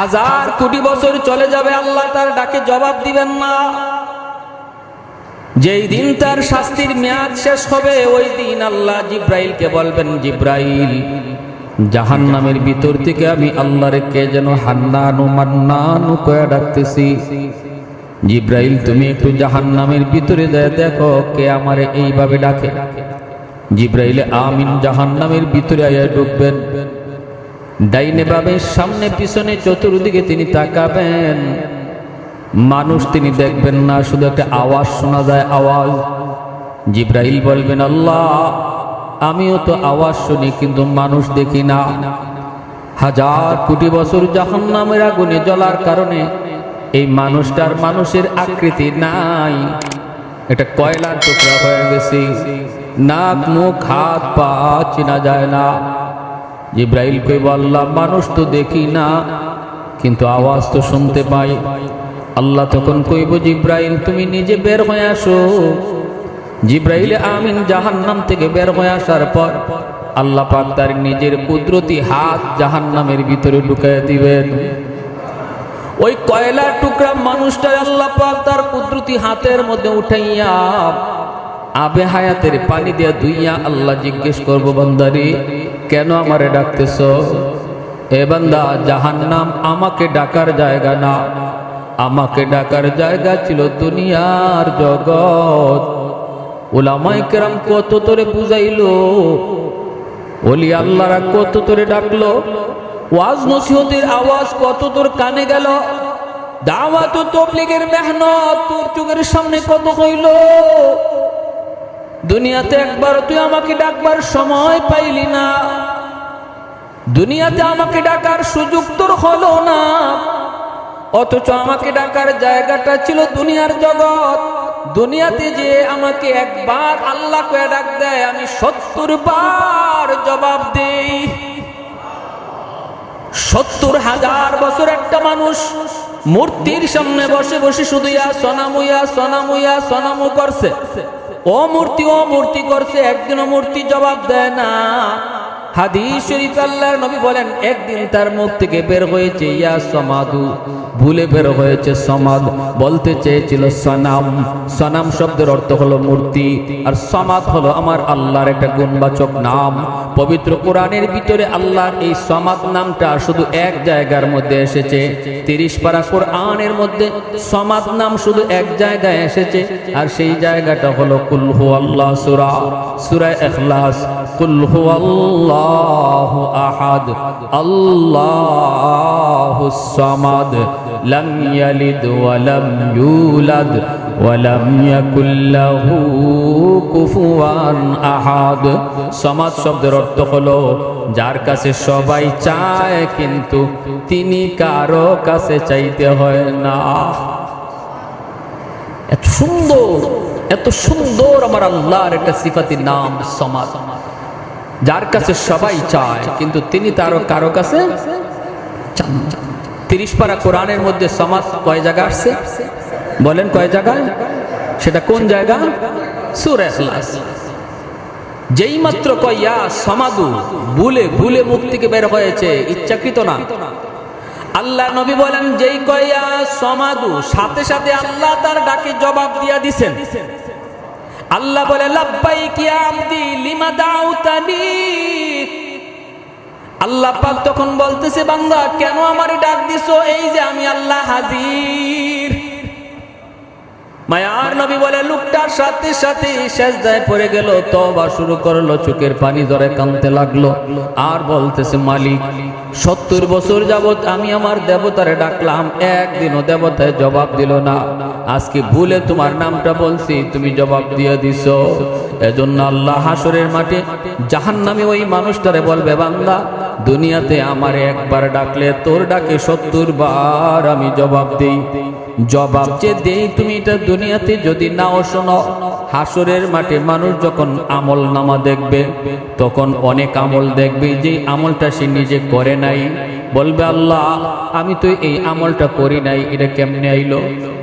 হাজার কোটি বছর চলে যাবে, আল্লাহ তার ডাকে জবাব দিবেন না। যেই দিন তার শাস্তির মেয়াদ শেষ হবে, ওই দিন আল্লাহ জিব্রাইলকে বলবেন, জিব্রাইল, জাহান্নামের ভিতর থেকে আমি আল্লাহর কে যেন হান্নানু মান্নানু কয়ে ডাকতেছি। জিব্রাইল, তুমি একটু জাহান্নামের ভিতরে যায় দেখো কে আমারে এইভাবে ডাকে। জিব্রাইল আমিন জাহান্নামের ভিতরে আয়া ঢুকবেন। ডাইনে বামে সামনে পিছনে চতুর্দিকে তিনি তাকাবেন, মানুষ তিনি দেখবেন না, শুধু একটা আওয়াজ শোনা যায়, আওয়াজ। জিব্রাইল বলবেন, আল্লাহ আমিও তো আওয়াজ শুনি কিন্তু মানুষ দেখি না। হাজার কোটি বছর জাহান্নামের আগুনে জ্বলার কারণে এই মানুষটার মানুষের আকৃতি নাই, এটা কয়লার টুকরা হয়ে গেছে, নাক মুখ হাত পা চেনা যায় না। জিব্রাইল কইব, আল্লাহ মানুষ তো দেখি না কিন্তু আওয়াজ তো শুনতে পাই। আল্লাহ তখন কইব, জিব্রাইল তুমি নিজে বের হয়ে আসো। জিব্রাইল আমিন জাহান্নাম থেকে বের হয়ে আসার পর আল্লাহ পাক তার নিজের কুদরতি হাত জাহান্নামের ভিতরে ঢুকায় দিবেন। ওই কয়লার টুকরা মানুষটা আল্লাহ পাক তার কুদরতি হাতের মধ্যে উঠাইয়া আবে হায়াতের পানি দিয়ে ধুইয়া আল্লাহ জিজ্ঞেস করব, বান্দারে কেন আমারে ডাকতেছ? এ বান্দা, জাহান্নাম আমাকে ডাকার জায়গা না, আমাকে ডাকার জায়গা ছিল দুনিয়ার জগৎ। উলামায়ে কেরাম কত তোরে বুঝাইলো, ওলি আল্লাহরা কত তোরে ডাকলো, ওয়াজ নসিহতের আওয়াজ কত তোর কানে গেল, দাওয়াত ও তাবলীগের মেহনত তোর চোখের সামনে কত হইল। দুনিয়াতে একবার তুই আমাকে ডাকবার সময় পাইলি না, দুনিয়াতে আমাকে ডাকার সুযোগ তোর হলো না, অথচ আমাকে ডাকার জায়গাটা ছিল দুনিয়ার জগৎ। দুনিয়াতে যে আমাকে একবার আল্লাহ কয়ে ডাক দেয়, আমি ৭০ বার জবাব দেই। ৭০,০০০ বছর একটা মানুষ মূর্তির সামনে বসে বসে শুধু ইয়া সনামু ইয়া সনামু ইয়া সনামু করছে, ও মূর্তি করছে, একদিনও মূর্তি জবাব দেয় না। হাদিস শরীফ আল্লাহর নবী বলেন, একদিন তার মুখ থেকে বের হয়েছে ইয়া সমাদু, ভুলে বের হয়েছে সমাদ, বলতে চেয়েছিল সনাম। সনাম শব্দের অর্থ হলো মূর্তি, আর সমাদ হলো আমার আল্লাহর একটা গুণবাচক নাম। পবিত্র কোরআনের ভিতরে আল্লাহর এই সমাদ নামটা শুধু এক জায়গার মধ্যে এসেছে। ৩০ পারা কোরআনের মধ্যে সমাদ নাম শুধু এক জায়গায় এসেছে, আর সেই জায়গাটা হলো কুল হুয়াল্লাহ সূরা, সূরা ইখলাস। কুল হুয়াল্লাহু আহাদ আল্লাহুস সামাদ লাম ইয়ালিদ ওয়া লাম ইউলাদ ওয়া লাম ইয়াকুল লাহু কুফুয়ান আহাদ। সামাদ শব্দের অর্থ হলো যার কাছে সবাই চায় কিন্তু তিনি কারো কাছে চাইতে হয় না। এত সুন্দর, এত সুন্দর আমার আল্লাহর একটা সিফাতি নাম সামাদ, যার কাছে সবাই চায় কিন্তু তিনি তারও কারো কাছে চান না। ৩০ পারা কোরআনের মধ্যে সমাদ কয় জায়গা আসছে বলেন? কয় জায়গায়? সেটা কোন জায়গা? সূরা ইখলাস। যেই মাত্র কয় ইয়া সমাদু, ভুলে ভুলে মুখ থেকে বের হয়েছে, ইচ্ছাকৃত না। আল্লাহ নবী বলেন, যেই কয় ইয়া সমাদু, সাথে সাথে আল্লাহ তার ডাকে জবাব দিয়া দিছেন। আল্লাহ বলে, লাব্বাইক ইয়া আবদি লিমা দাউতানি। আল্লাহ পাক তখন বলতেছে, বান্দা কেন আমারে ডাক দিছো? এই যে আমি আল্লাহ হাজির। মায়ার নবী বলে, লোকটার সাথে সাথে সেজদায় পড়ে গেল, তওবা শুরু করলো, চোখের পানি ধরে কাঁদতে লাগলো, আর বলতেছে, মালিক ৭০ বছর যাবত আমি আমার দেবতারে ডাকলাম, একদিনও দেবতায় জবাব দিল না। আজকে ভুলে তোমার নামটা বলছি, তুমি জবাব দিয়ে দিছো। এজন্য আল্লাহ হাসরের মাঠে জাহান্নামে ওই মানুষটারে বলবে, বান্দা দুনিয়াতে আমারে একবার ডাকলে তোর ডাকে ৭০ বার আমি জবাব দেই। জবাব যে দেই তুমি এটা দুনিয়াতে যদি নাও শোনো, হাসরের মাঠে মানুষ যখন আমল নামা দেখবে তখন অনেক আমল দেখবে যে আমলটা সে নিজে করে নাই। বলবে, আল্লাহ আমি তো এই আমলটা করি নাই, এটা কেমনে আইলো?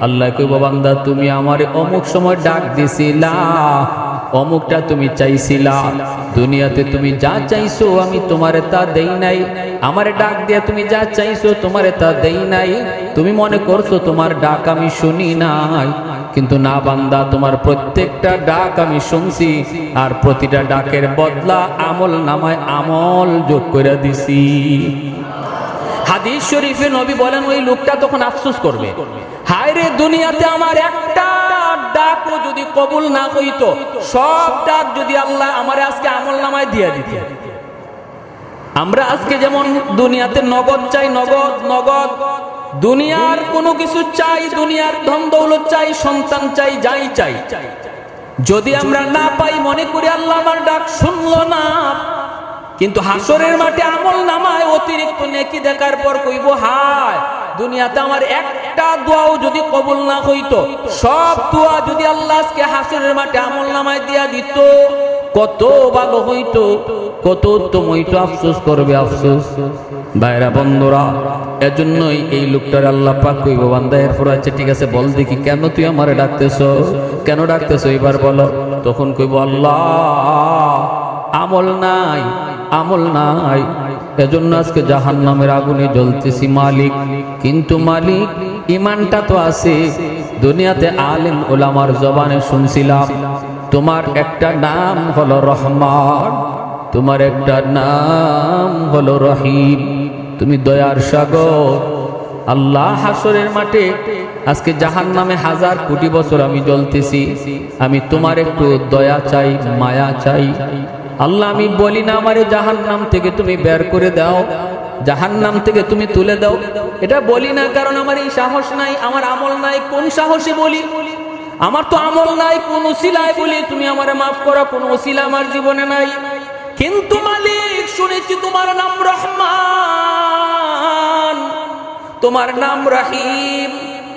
আল্লাহ কইব, বান্দা তুমি আমারে অমুক সময় ডাক দিছিলা, অমুকটা তুমি চাইছিলা, দুনিয়াতে তুমি যা চাইছো আমি তোমারে তা দেই নাই, আমারে ডাক দিয়া তুমি যা চাইছো তোমারে তা দেই নাই, তুমি মনে করছো তোমার ডাক আমি শুনি নাই, কিন্তু না বান্দা, তোমার প্রত্যেকটা ডাক আমি শুনছি, আর প্রতিটা ডাকের বদলা আমল নামায় আমল যোগ করে দিছি। হাদিস শরীফে নবী বলেন, ওই লোকটা তখন আফসোস করবে, হায় রে দুনিয়াতে আমার একটা ডাকও যদি কবুল না হইতো, সব ডাক যদি আল্লাহ আমারে আজকে আমল নামায় দিয়ে দিত। আমরা আজকে যেমন দুনিয়াতে নগদ চাই, নগদ নগদ, দুনিয়ার কোনো কিছু চাই, দুনিয়ার ধন দৌলত চাই, সন্তান চাই, যাই চাই, যদি আমরা না পাই মনে করি আল্লাহ আমার ডাক শুনলো না, কিন্তু হাসরের মাঠে আমল নামায় অতিরিক্ত নেকি দেখার পর কইব, হায় দুনিয়াতে আমার একটা দোয়াও যদি কবুল না হইতো, সব দোয়া যদি আল্লাহ আজকে হাসরের মাঠে আমল নামায় দিয়া দিত, কত ভালো হইতো, কত উত্তম হইতো। আফসোস করবে, আফসোস। ভাইরা বন্ধুরা, এজন্যই এই লোকটার আল্লাহ পাক কইব, বান্দা এরপর আছে ঠিক আছে, বল দেখি কেন তুই আমারে ডাকতেছো, কেন ডাকতেছো এবার বলো। তখন কইব, আল্লাহ আমল নাই, আমল নাই, এজন্য আজকে জাহান্নামের আগুনে জ্বলতেছি মালিক। কিন্তু মালিক ঈমানটা তো আছে। দুনিয়াতে আলেম ওলামার জবানে শুনছিলাম তোমার একটা নাম হলো রহমান, তোমার একটা নাম হলো রহিম, তুমি দয়ার সাগর। আল্লাহ হাসরের মাঠে আজকে জাহান্নামে 1000 কোটি বছর আমি জ্বলতেছি, আমি তোমার একটু দয়া চাই, মায়া চাই। আল্লাহ আমি বলি না আমারে জাহান্নাম থেকে তুমি বের করে দাও, জাহান্নাম থেকে তুমি তুলে দাও, এটা বলি না, কারণ আমার এই সাহস নাই, আমার আমল নাই। কোন সাহসে বলি? আমার তো আমল নাই, কোন ওসিলায় বলি তুমি আমারে মাফ করো, কোন ওসিলা আমার জীবনে নাই। কিন্তু মালিক শুনেছি তোমার নাম রহমান, তোমার নাম রহিম,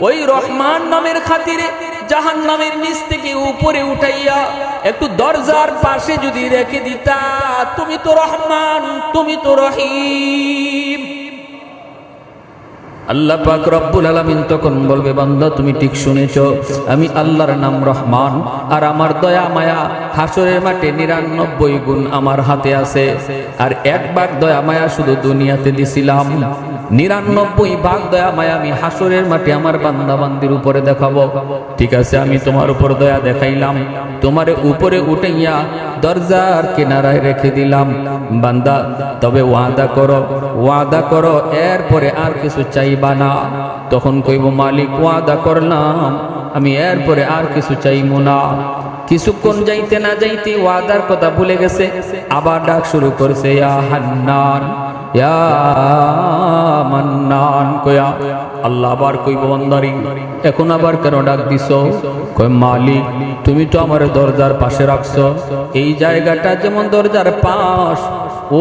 ওই রহমান নামের খাতিরে জাহান্নামের নিচ থেকে উপরে উঠাইয়া একটু দরজার পাশে যদি রেখে দিতা, তুমি তো রহমান, তুমি তো রহিম। আল্লাহ পাক রব্বুল আলামিন তখন বলবে, বান্দা তুমি ঠিক শুনেছো, আমি আল্লাহর নাম রহমান, আর আমার দয়া মায়া হাসরের মাঠে 99 গুণ আমার হাতে আছে, আর 1 ভাগ দয়া মায়া শুধু দুনিয়াতে দিছিলাম, 99 ভাগ দয়া মায়া আমি হাসরের মাঠে আমার বান্দা বান্দির উপরে দেখাবো। ঠিক আছে, আমি তোমার উপর দয়া দেখাইলাম, তোমারে উপরে উঠাইয়া দরজার কিনারায় রেখে দিলাম। বান্দা তবে ওয়াদা করো, ওয়াদা করো এরপরে আর কিছু চাইবা না। তখন কইব, মালিক ওয়াদা করলাম, আমি এরপরে আর কিছু চাইবো না। কিছুক্ষণ যাইতে না যাইতে ওয়াদার কথা ভুলে গেছে, আবার ডাক শুরু করছে, ইয়া হান্নান ইয়া মান্নান কয়া। আল্লাহ আবার কইব, বান্দারি এখন আবার কেন ডাক দিছো? কয়, মালিক তুমি তো আমার দরজার পাশে রাখছো, এই জায়গাটা যেমন দরজার পাশ,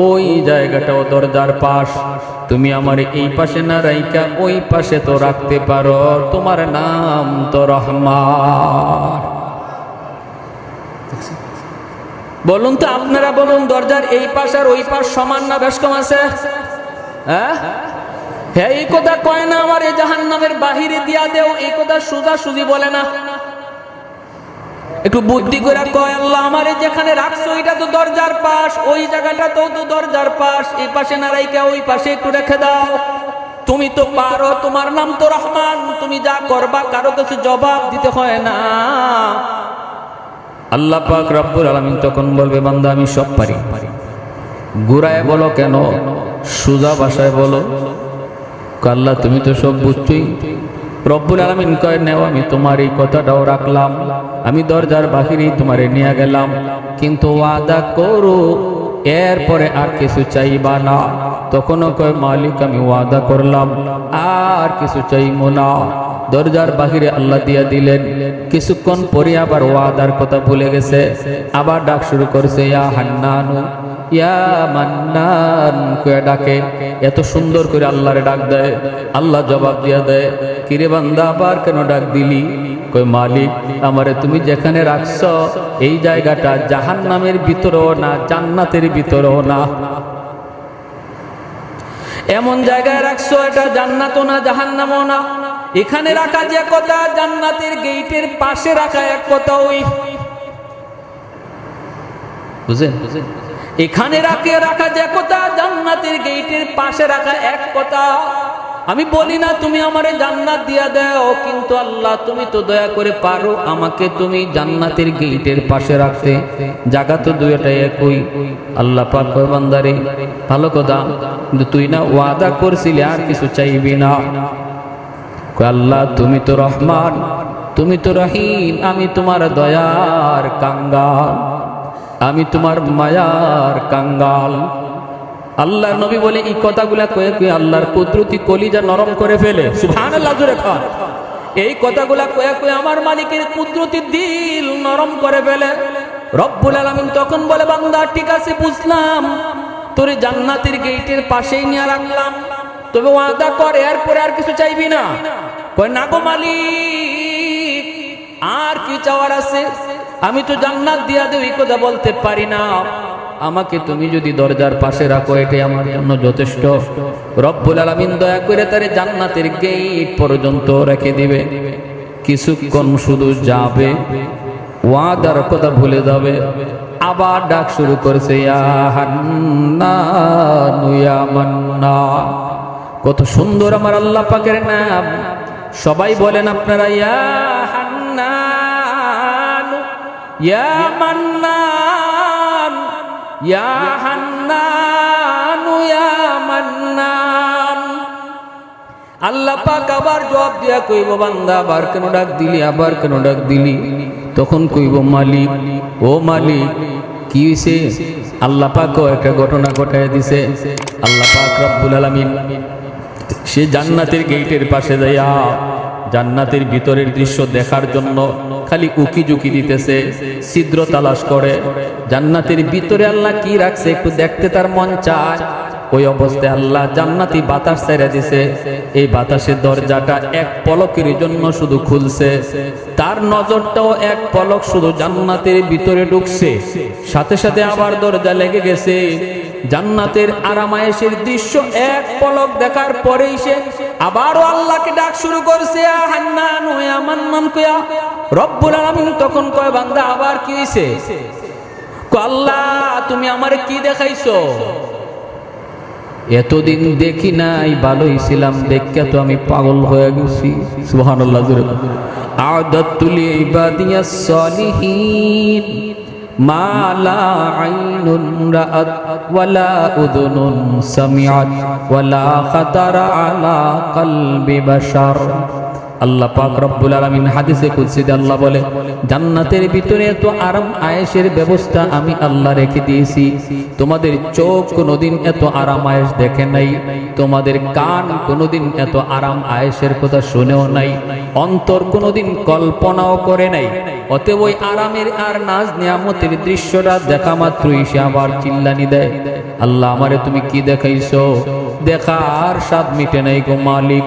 ওই জায়গাটাও দরজার পাশ, তুমি আমার এই পাশে না রাইকা ওই পাশে তো রাখতে পারো, তোমার নাম তো রহমান। বলুন তো আপনারা, বলুন দরজার এই পাশ আর ওই পাশ সমান না বেশ কম আছে? হ্যাঁ, এই কথা কয় না আমার এই জাহান্নামের বাহিরে দিয়া দেও, এই কথা সোজা সুজি বলে না, একটু বুদ্ধি করে কয়, আল্লাহ আমারে যেখানে রাখছো এটা তো দরজার পাশ, ওই জায়গাটা তো দরজার পাশ, এই পাশে না রাইকা ওই পাশে একটু রেখে দাও, তুমি তো পারো, তোমার নাম তো রহমান, তুমি যা করবা কারো কাছে জবাব দিতে হয় না। আল্লাহ পাক রব্বুল আলামিন তখন বলবে, বান্দা আমি সব পারি, ঘুরায় বলো কেন, সোজা ভাষায় বলো। আল্লাহ তুমি তো সব বুঝছই। রব্বুল আলামিন কয়, নেও আমি তোমার এই কথাটাও রাখলাম, আমি দরজার বাহিরেই তোমারে নিয়ে গেলাম, কিন্তু ওয়াদা করো এরপরে আর কিছু চাইবা না। তখনও কয়, মালিক আমি ওয়াদা করলাম আর কিছু চাইবো না। দরজার বাহিরে আল্লাহ দিয়া দিলেন, কিছুক্ষণ পরে আবার ওয়াদার কথা ভুলে গেছে, আবার ডাক শুরু করছে, ইয়া হান্নানু ইয়া মান্নান কয়ে ডাকে। এত সুন্দর করে আল্লাহরে ডাক দেয়, আল্লাহ জবাব দিয়া দেয়, কিরে বান্দা আবার কেন ডাক দিলি? কই, মালিক আমারে তুমি যেখানে রাখছো এই জায়গাটা জাহান্নামের ভিতরেও না, জান্নাতের ভিতরেও না, এমন জায়গায় রাখছো এটা জান্নাতও না জাহান্নামও না। এখানে রাখা যে কথা, জান্নাতের গেটের পাশে রাখা এক কথা। ওই বুঝেন? এখানে রাখা যে কথা, জান্নাতের গেটের পাশে রাখা এক কথা। আমি বলি না তুমি আমারে জান্নাত দিয়া দাও, কিন্তু আল্লাহ তুমি তো দয়া করে পারো আমাকে তুমি জান্নাতের গেটের পাশে রাখতে। জায়গা তো দুইটাই একই। আল্লাহ পাক কয় বান্দারে ভালো কথা, কিন্তু তুই না ওয়াদা করছিলি আর কিছু চাইবি না। কয় আল্লাহ তুমি তো রহমান, তুমি তো রহিম, আমি তোমার দয়ার কাঙ্গাল, আমি তোমার মায়ার কাঙ্গাল। আল্লাহর নবী বলে এই কথাগুলা কয়ে কয়ে আল্লাহর কুদরতি কলিজা নরম করে ফেলে। সুবহানাল্লাহ জোরে কর। এই কথাগুলা কয়ে কয়ে আমার মালিকের কুদরতি দিল নরম করে ফেলে। রব্বুল আলামিন তখন বলে বান্দা ঠিক আছে বুঝলাম, তোরে জান্নাতের গেটের পাশেই নিয়ে রাখলাম, তবে ওয়াদা করে এরপরে আর কিছু চাইবি না। কয় না গো মালিক, আর কি চাওয়ার আছে? আমি তো জান্নাত দিয়া দেব এই কথা বলতে পারি না, আমাকে তুমি যদি দরজার পাশে রাখো এটাই আমার জন্য যথেষ্ট। রব্বুল আলামিন দয়া করে তারে জান্নাতের গেট পর্যন্ত রেখে দিবে। কিছুক্ষণ শুধু যাবে, ওয়াদার কথা ভুলে যাবে, আবার ডাক শুরু করছে ইয়া হান্নান ইয়া মান্নান। কত সুন্দর আমার আল্লাহ পাকের নাম। সবাই বলেন আপনারা ইয়া হান্নান ইয়া মান্নান ইয়া হান্নান ইয়া মান্নান। আল্লাহ পাক আবার জবাব দিয়া কইব বান্দা আবার কেন ডাক দিলি, আবার কেন ডাক দিলি? তখন কইব মালিক, ও মালিক কি হইছে? আল্লাহ পাকও একটা ঘটনা ঘটায় দিছে। আল্লাহ পাক রব্বুল আলামিন সে জান্নাতের গেটের পাশে যাইয়া জান্নাতের ভিতরের দৃশ্য দেখার জন্য খালি উকি ঝুঁকি দিতেছে, ছিদ্র তালাশ করে। জান্নাতের ভিতরে আল্লাহ কি রাখছে একটু দেখতে তার মন চায়। ওই অবস্থায় আল্লাহ জান্নাতি বাতাস ছেড়ে দিছে। এই বাতাসের দরজাটা এক পলকের জন্য শুধু খুলছে, তার নজরটাও এক পলক শুধু জান্নাতের ভিতরে ঢুকছে, সাথে সাথে আবার দরজা লেগে গেছে। জান্নাতের আরামায়েশের দৃশ্য এক পলক দেখার পরেই সে আবারও আল্লাহকে ডাক শুরু করছে হান্নান ইয়া মান্নান কয়া। রব্বুল আলামিন তখন কয় বান্দা আবার কি হইছে? কয় আল্লাহ তুমি আমারে কি দেখাইছো? এতদিন দেখি নাই, ভালোই ছিলাম, দেখে তো আমি পাগল হয়ে গেছি। সুবহানাল্লাহ জোরে আ'দাতুল ইবাদিয়াস সালিহিন মা লা আইনুন রাআত ওয়ালা উযুনুন সামিআত ওয়ালা খাতারা আলা কলবি বাশার। আল্লাহ পাক রব্বুল আলামিন হাদিসে কুদসিতে আল্লাহ বলে জান্নাতের ভিতরে এত আরাম আয়েশের ব্যবস্থা আমি আল্লাহ রেখে দিয়েছি, তোমাদের চোখ কোনোদিন এত আরাম আয়েশ দেখে নাই, তোমাদের কান কোনোদিন এত আরাম আয়েশের কথা শুনেও নাই, অন্তর কোনোদিন কল্পনাও করে নাই। অতএব ওই আরামের আর নাজ নিয়ামতের দৃশ্যটা দেখা মাত্রই সে আবার চিল্লানি দেয়, আল্লাহ আমারে তুমি কি দেখাইছো? দেখার স্বাদ মিটে নাই গো মালিক।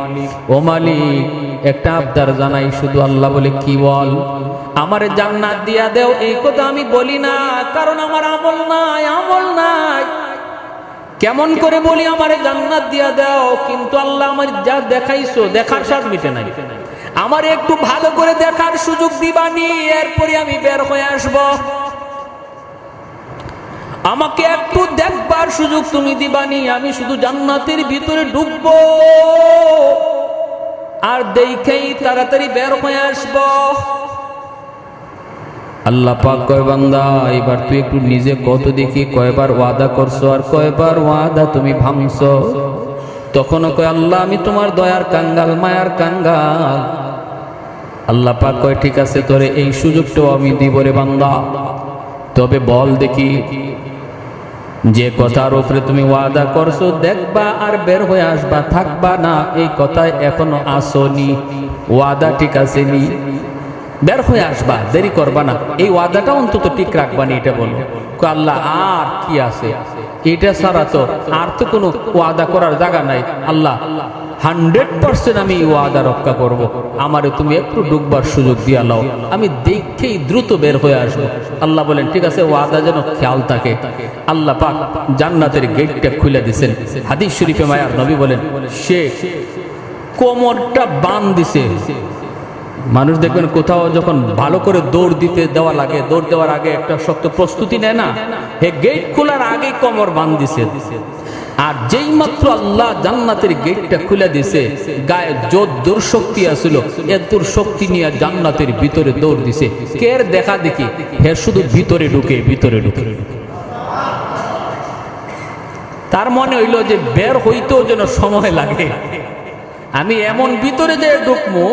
ও মালিক একটা আবদার জানাই শুধু। আল্লাহ বলে কি বল? আমারে জান্নাত দিয়া দেও এই কথা আমি বলি না, কারণ আমার আমল নাই, আমল নাই। কেমন করে বলি আমারে জান্নাত দিয়া দাও, কিন্তু আল্লাহ আমার যা দেখাইছো দেখার স্বাদ মিটে নাই, আমারে একটু ভালো করে দেখার সুযোগ দিবানি, এরপরে আমি বের হয়ে আসব। আমাকে একটু দেখবার সুযোগ তুমি দিবানি, আমি শুধু জান্নাতের ভিতরে ঢুকবো আর দেখেই তাড়াতাড়ি বের হয়ে আসব। আল্লাহ পাক কয় বান্দা এবার তুই একটু নিজে কত দেখি কয়বার ওয়াদা করছো আর কয়বার ওয়াদা তুমি ভাঙছো? তখনও কয় আল্লাহ আমি তোমার দয়ার কাঙ্গাল, মায়ার কাঙ্গাল। আল্লাহ পাক কয় ঠিক আছে তোরে এই সুযোগটাও আমি দিব রে বান্দা, তবে বল দেখি যে কথার উপরে তুমি ওয়াদা করছো দেখবা আর বের হয়ে আসবা, থাকবা না, এই কথায় এখনো আসনি। ওয়াদা ঠিক আছে নি, বের হয়ে আসবা, দেরি করবা না, এই ওয়াদাটা অন্তত ঠিক রাখবা নি, এটা বলো। আল্লাহ আর কি আছে, এটা ছাড়া তো আর তো কোনো ওয়াদা করার জায়গা নাই। আল্লাহ 100% আমি ওয়াদা রক্ষা করব, আমারে তুমি একটু ডুববার সুযোগ দিয়া লাও, আমি দেখেই দ্রুত বের হয়ে আসবো। আল্লাহ বলেন ঠিক আছে, ওয়াদা যেন খেয়াল থাকে। আল্লাহ পাক জান্নাতের গেটটা খুলে দিয়েছেন। হাদিস শরীফে মায়ার নবী বলেন সে কোমরটা বান দিছে, মানুষ দেখবেন কোথাও যখন ভালো করে দৌড় দিতে দেওয়া লাগে, দৌড় দেওয়ার আগে একটা শক্ত প্রস্তুতি নেয় না, হে গেট খোলার আগে কোমর বাঁধ দিছে। আর যেই মাত্র আল্লাহ জান্নাতের গেটটা খুলে দিছে, গায়ে যত দুর্শক্তি আসছিল এ দুর্শক্তি নিয়ে জান্নাতের ভিতরে দৌড় দিছে। কের দেখা দেখি হে শুধু ভিতরে ঢুকে ভিতরে ঢুকে। তার মনে হইল যে বের হইতেও যেন সময় লাগে, আমি এমন ভিতরে যে ঢুকবো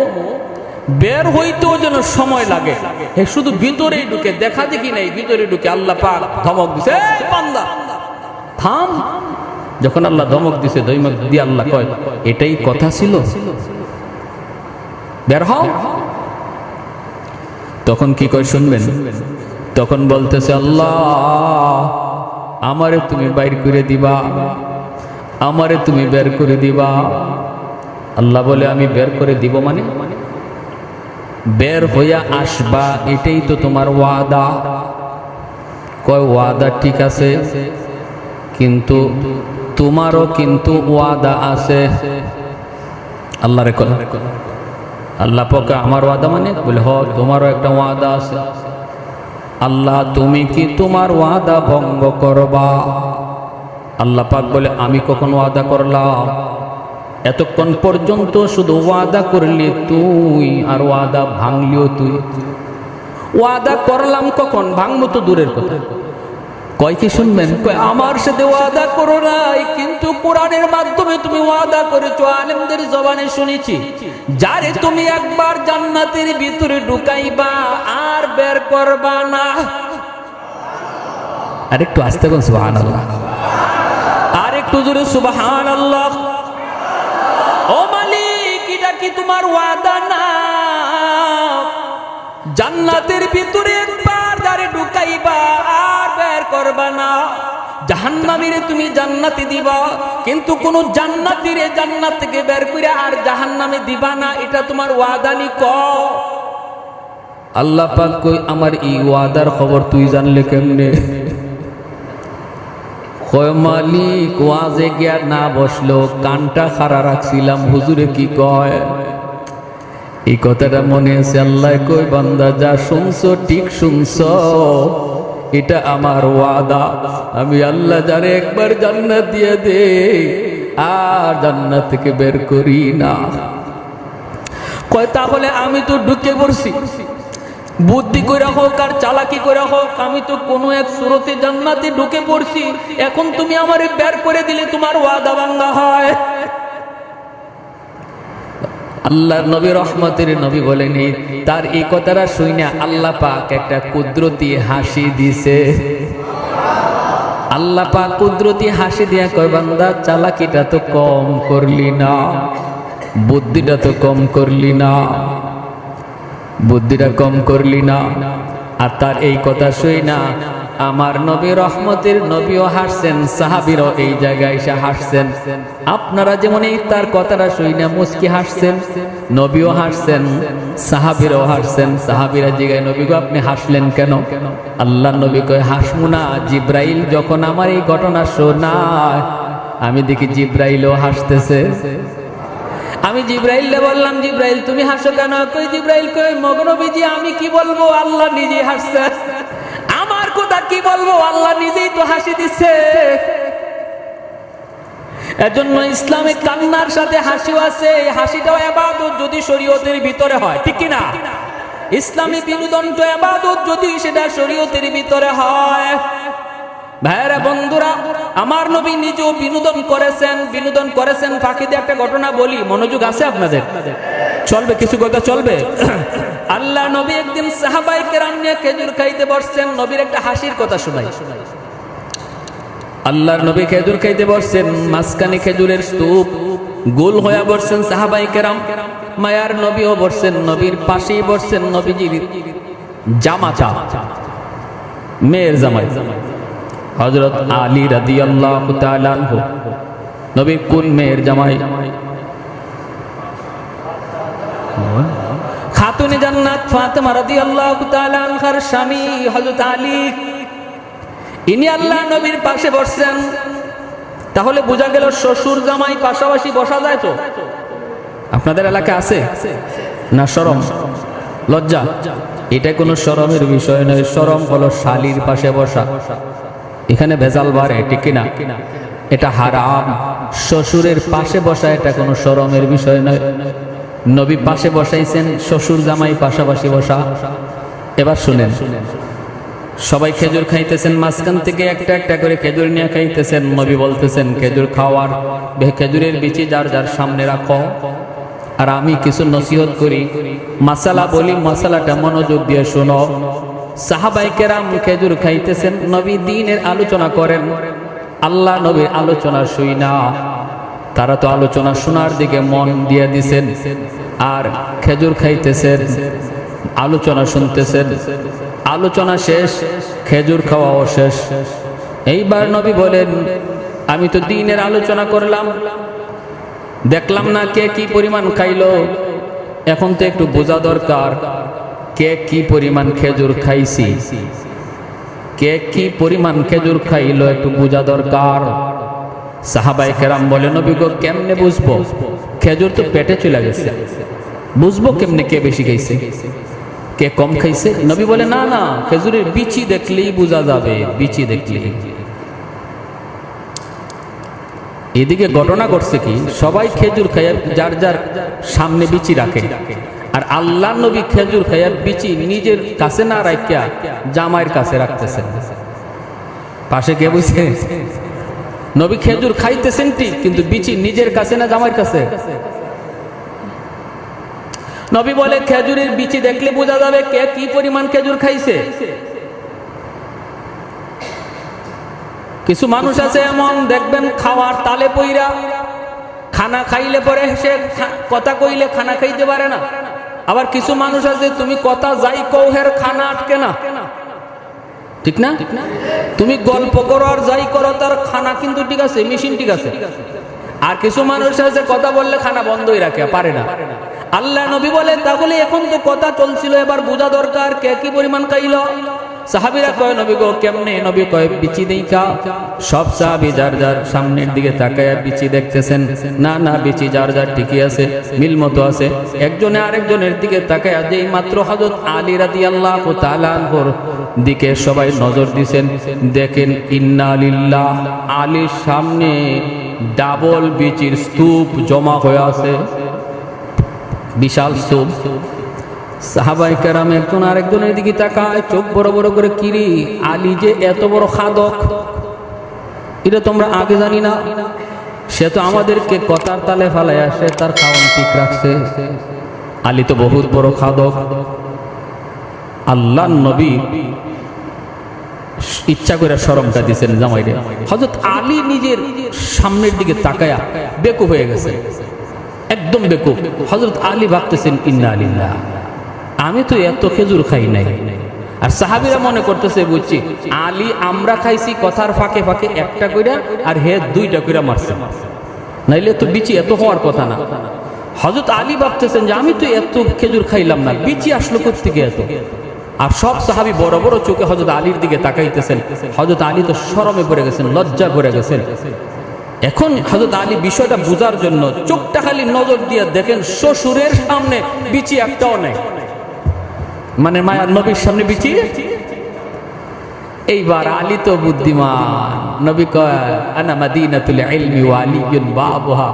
বের হইতেও যেন সময় লাগে, হে শুধু ভিতরেই ঢুকে, দেখা দেখি নাই ভিতরে ঢুকে। আল্লাহ পাক ধমক দিছে, এই বান্দা থাম। যখন আল্লাহ ধমক দিছে, ধমক দিয়ে আল্লাহ কয় এটাই কথা ছিল, বের হও। তখন কি কয় শুনবেন? তখন বলতেছে আল্লাহ আমারে তুমি বাইর করে দিবা, আমারে তুমি বের করে দিবা। আল্লাহ বলে আমি বের করে দিব মানে? বের হইয়া আসবা এটাই তো তোমার ওয়াদা। কয় ওয়াদা ঠিক আছে, কিন্তু তোমারও কিন্তু ওয়াদা আছে। আল্লাহ রে কয়, আল্লাহ পাক আমার ওয়াদা মানে? বলে হ তোমারও একটা ওয়াদা আছে। আল্লাহ তুমি কি তোমার ওয়াদা ভঙ্গ করবা? আল্লাহ পাক বলে আমি কখন ওয়াদা করলাম? এতক্ষণ পর্যন্ত শুধু ওয়াদা করলি তুই, আর ওয়াদা ভাঙলিও তুই। ওয়াদা করলাম কখন, ভাঙবো তো দূরের কথা। কয় কি শুনবেন? কয় আমার সাথে ওয়াদা করো নাই, কিন্তু কোরআনের মাধ্যমে তুমি ওয়াদা করেছো, আলেমদের জবানে শুনেছি, যারে তুমি একবার জান্নাতের ভিতরে ঢুকাইবা আর বের করবা না। আরেকটু আস্তে বল সুবহানাল্লাহ, আরেকটু জোরে সুবহানাল্লাহ। ও মালিক এটা কি তোমার ওয়াদা না? জান্নাতের ভিতরে একবার যারে ঢুকাইবা আর বের করবা না। জাহান্নামীরে তুমি জান্নাতে দিবা, কিন্তু কোন জান্নাতীরে জান্নাত থেকে বের করে আর জাহান্নামে দিবা না, এটা তোমার ওয়াদা নি? ক আল্লাহ পাক কই আমার এই ওয়াদার খবর তুই জানলে কেমনে? কয় মালিক ওয়াজে গিয়া না বসলো, কানটা খাড়া রাখছিলাম, হুজুরে কি কয় এই কথাটা মনে আছে। আল্লাহ কই বান্দা যা শুনছো ঠিক শুনছো, এটা আমার ওয়াদা। আমি আল্লাহ যারে একবার জান্নাত দিয়ে দে আর জান্নাত থেকে বের করি না। কয় তাহলে আমি তো ঢুকে পড়ছি, বুদ্ধি করে হোক আর চালাকি করে হোক আমি তো কোনো এক সুরতে জান্নাতে ঢুকে পড়ছি, এখন তুমি আমারে বের করে দিলে তোমার ওয়াদা ভাঙা হয়? আল্লাহর নবী রহমতের নবী বলেনি, তার এই কথাটা শুনে আল্লাহ পাক একটা কুদরতি হাসি দিছে। আল্লাহ পাক কুদরতি হাসি দিয়া কয় বান্দা চালাকিটা তো কম করলি না, বুদ্ধিটা তো কম করলি না, বুদ্ধিটা কম করলি না। আর তার এই কথা শুই না আমার নবী রহমতের নবীও হাসছেন, সাহাবীরাও এই জায়গায় এসে হাসছেন। আপনারা যেমন এই তার কথাটা শুই না মুস্কি হাসছেন, নবীও হাসছেন, সাহাবীরাও হাসছেন। সাহাবীরা জিজ্ঞাসা নবী গো আপনি হাসলেন কেন? আল্লাহ নবী কয় হাসমু না, জিব্রাইল যখন আমার এই ঘটনা শোনায় আমি দেখি জিব্রাইলও হাসতেছে। আমি জিব্রাইলকে বললাম জিব্রাইল তুমি হাসো কেন? কই জিব্রাইল কই মগনবীজি আমি কি বলবো, আল্লাহ নিজেই হাসছে। আমার কথা কি বলবো, আল্লাহ নিজেই তো হাসি দিচ্ছে। এজন্য ইসলামে কান্নার সাথে হাসিও আছে, এই হাসিটাও ইবাদত যদি শরীয়তের ভিতরে হয়, ঠিক কি না? ইসলামী বিনোদন তো ইবাদত যদি সেটা শরীয়তের ভিতরে হয়। ভাইরা বন্ধুরা আমার নবী নিজেও বিনোদন করেছেন। ফাঁকিতে একটা ঘটনা বলি, মনোযোগ আছে আপনাদের? চলবে কিছু কথা চলবে? আল্লাহ নবী একদিন সাহাবায়ে কেরাম নিয়ে খেজুর খাইতে বসছেন, নবীর একটা হাসির কথা শোনাই। আল্লাহর নবী খেজুর খাইতে বসছেন, মাঝখানে খেজুরের স্তূপ, গোল হয়ে বসছেন সাহাবায়ে কেরাম, মায়ার নবীও বসছেন, নবীর পাশেই বসছেন নবীজির জামাতা, মেয়ের জামাই হযরত আলী রাদিয়াল্লাহু তাআলা আনহু। নবী কোন মেয়ের জামাই? খাতুনে জান্নাত ফাতেমা রাদিয়াল্লাহু তাআলা আনহার স্বামী হযরত আলী, ইনি আল্লাহ নবীর পাশে বসছেন। তাহলে বোঝা গেল শ্বশুর জামাই পাশাপাশি বসা যায় তো? আপনাদের এলাকা আছে না শরম? লজ্জা, এটা কোনো শরমের বিষয় নয়। শরম হলো শালীর পাশে বসা, এখানে ভেজাল বাড়ে, ঠিক কিনা? এটা হারাম। শ্বশুরের পাশে বসা এটা কোনো শরমের বিষয় নয়। নবী পাশে বসাইছেন, শ্বশুর জামাই পাশাপাশি বসা। এবার শুনেন, সবাই খেজুর খাইতেছেন, মাঝখান থেকে একটা একটা করে খেজুর নিয়ে খাইতেছেন। নবী বলতেছেন খেজুর খাওয়ার খেজুরের বিচি যার যার সামনে রাখো, আর আমি কিছু নসিহত করি, মাসালা বলি, মাসালাটা মনোযোগ দিয়ে শোনো। সাহাবায়ে কেরাম খেজুর খাইতেছেন, নবী দ্বীনের আলোচনা করেন। আল্লাহ নবীর আলোচনা শুই না, তারা তো আলোচনা শোনার দিকে মন দিয়ে দিছেন, আর খেজুর খাইতেছেন, আলোচনা শুনতেছেন। আলোচনা শেষ, খেজুর খাওয়াও শেষ। এইবার নবী বলেন, আমি তো দ্বীনের আলোচনা করলাম, দেখলাম না কে কি পরিমাণ খাইলো, এখন তো একটু বোঝা দরকার কে কি পরিমাণ খেজুর খাইছি, কে কি পরিমাণ খেজুর খাইলো একটু বোঝা দরকার। সাহাবায়ে কেরাম বলে, নবী গো কেমনে বুঝবো? খেজুর তো পেটে চলে গেছে, বুঝবো কেমনে কে বেশি খাইছে কে কম খাইছে? নবী বলে, না না, খেজুরের বিচি দেখলেই বোঝা যাবে, বিচি দেখলেই। এদিকে ঘটনা ঘটছে কি, সবাই খেজুর খাইয়া যার যার সামনে বিচি রাখে, আর আল্লাহ নবী খেজুর খাইয়া বিচি নিজের কাছে না রাখিয়া জামাইয়ের কাছে রাখতেছেন। পাশে কে বসে? নবী খেজুর খাইতেছেন ঠিক, কিন্তু বিচি নিজের কাছে না জামাইয়ের কাছে? নবী বলে, খেজুরের বিচি দেখলে বোঝা যাবে কে কি পরিমাণ খেজুর খাইছে। কিছু মানুষ আছে এমন, দেখবেন খাওয়ার তালে পইরা, খানা খাইলে পরে সে কথা কইলে খানা খাইতে পারে না। আবার কিছু মানুষ আছে তুমি কথা যাই কও হের খানা আটকে না, ঠিক না? তুমি গল্প করো আর যাই করো তার খানা কিন্তু ঠিক আছে, মেশিন ঠিক আছে। আর কিছু মানুষ আছে কথা বললে খানা বন্ধই রাখে, পারে না। আল্লাহ নবী বলে, তাহলে এখন তো কথা চলছিল, এবার বোঝা দরকার কে কি পরিমাণ খাইলো। সাহাবীরা কয়, নবী গো কেমনে? নবী কয়, বিচি দেইখা। সব সাহাবী যার যার সামনের দিকে তাকায়া বিচি দেখতেছেন। না না, বিচি যার যার ঠিকই আছে, মিল মতো আছে। একজনে আরেকজনের দিকে তাকায়া, যেই মাত্র হযরত আলী রাদিয়াল্লাহু তাআলা আনহুর দিকে সবাই নজর দিছেন, দেখেন ইন্না লিল্লাহ, আলীর সামনে ডাবল বিচির স্তূপ জমা হয়ে আছে, বিশাল স্তূপ। সাহাবায়ে কেরাম একজন আরেকজনের দিকে তাকায়, চোখ বড় বড় করে, কিরে আলী যে এত বড় খাদক, এটা তোমরা আগে জানি না? সে তো আমাদেরকে কথার তালে ফালায় আসে, তার খাওয়ান ঠিক রাখছে। আলী তো বহুত বড় খাদক। আল্লাহর নবী ইচ্ছা করে শরমটা দিয়েছেন জামাইরে। হযরত আলী নিজের সামনের দিকে তাকায়া বেকুব হয়ে গেছে, একদম বেকুব। হযরত আলী ভাবতেছেন, ইন্না লিল্লাহ, আমি তো এত খেজুর খাই নাই। আর সাহাবীরা মনে করতেছে, বুঝছি আলী আমরা খাইছি কথার ফাঁকে ফাঁকে একটা কইরা, আর হে দুইটা কইরা মারছে, নাইলে তো বিচি এত হওয়ার কথা না। হযরত আলী ভাবতেছেন যে আমি তো এত খেজুর খাইলাম না, বিচি আসলো কোত্থেকে এত? আর সব সাহাবী বড় বড় চোখে হযরত আলীর দিকে তাকাইতেছেন। হযরত আলী তো শরমে পড়ে গেছেন, লজ্জা করে গেছেন। এখন হযরত আলী বিষয়টা বুঝার জন্য চোখটা খালি নজর দিয়ে দেখেন শ্বশুরের সামনে বিচি একটাও নাই, মানে মায়ার নবীর সামনে বিচি। এইবার আলী তো বুদ্ধিমান, নবী কয়, আনা মাদিনাতুল ইলমি ওয়া আলিয়ুন বাবুহা,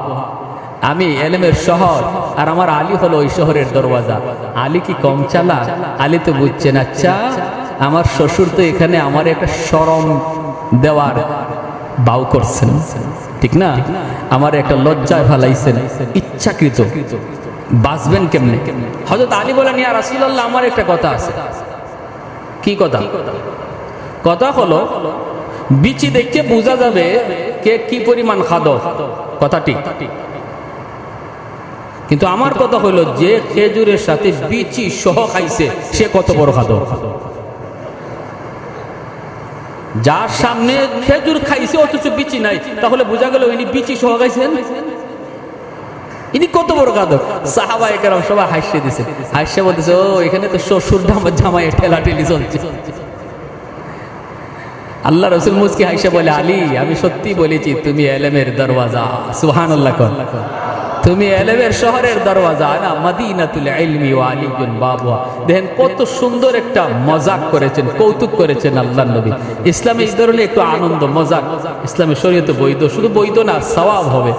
আমি ইলমের শহর আর আমার আলী হলো ওই শহরের দরওয়াজা। আলী কি কম চালাক? আলী তো বুঝছেন, আচ্ছা আমার শ্বশুর তো এখানে আমার একটা শরম দেওয়ার বাউ করছেন, ঠিক না? আমার একটা লজ্জায় ফেলাইছেন ইচ্ছাকৃত, বাঁচবেন কেমনে? হযরত আলী বলেন, ইয়া রাসূলুল্লাহ, আমার একটা কথা আছে। কি কথা? কথা হলো বিচি দেখে বোঝা যাবে কে কি পরিমাণ খাদক, কথা ঠিক। কিন্তু আমার কথা হলো, যে খেজুরের সাথে বিচি সহ খাইছে সে কত বড় খাদক। যার সামনে খেজুর খাইছে অথচ বিচি নাই, তাহলে বোঝা গেল ইনি বিচি সহ খাইছেন, ইনি কত বড় খাদক। সাহাবায়ে কেরাম সবাই হাসিয়ে দিছে, হাসিয়ে বলতেছে, ও এখানে তো শ্বশুর জামাই ঠেলাঠেলি চলছে। আল্লাহ রাসূল মুস্কি হাসিয়ে বলে, আলী আমি সত্যি বলেছি তুমি ইলমের দরওয়াজা। সুবহানাল্লাহ। তুমি এলেমের শহরের দরওয়াজা না, মদিনাতুল ইলমি ওয়া আলিয়ুন বাবুহা। দেখেন কত সুন্দর একটা মজাক করেছেন, কৌতুক করেছেন আল্লাহর নবী। ইসলামে এই ধরনের একটু আনন্দ মজাক ইসলামের শরীয়তে বৈধ, শুধু বৈধ না, সওয়াব হবে।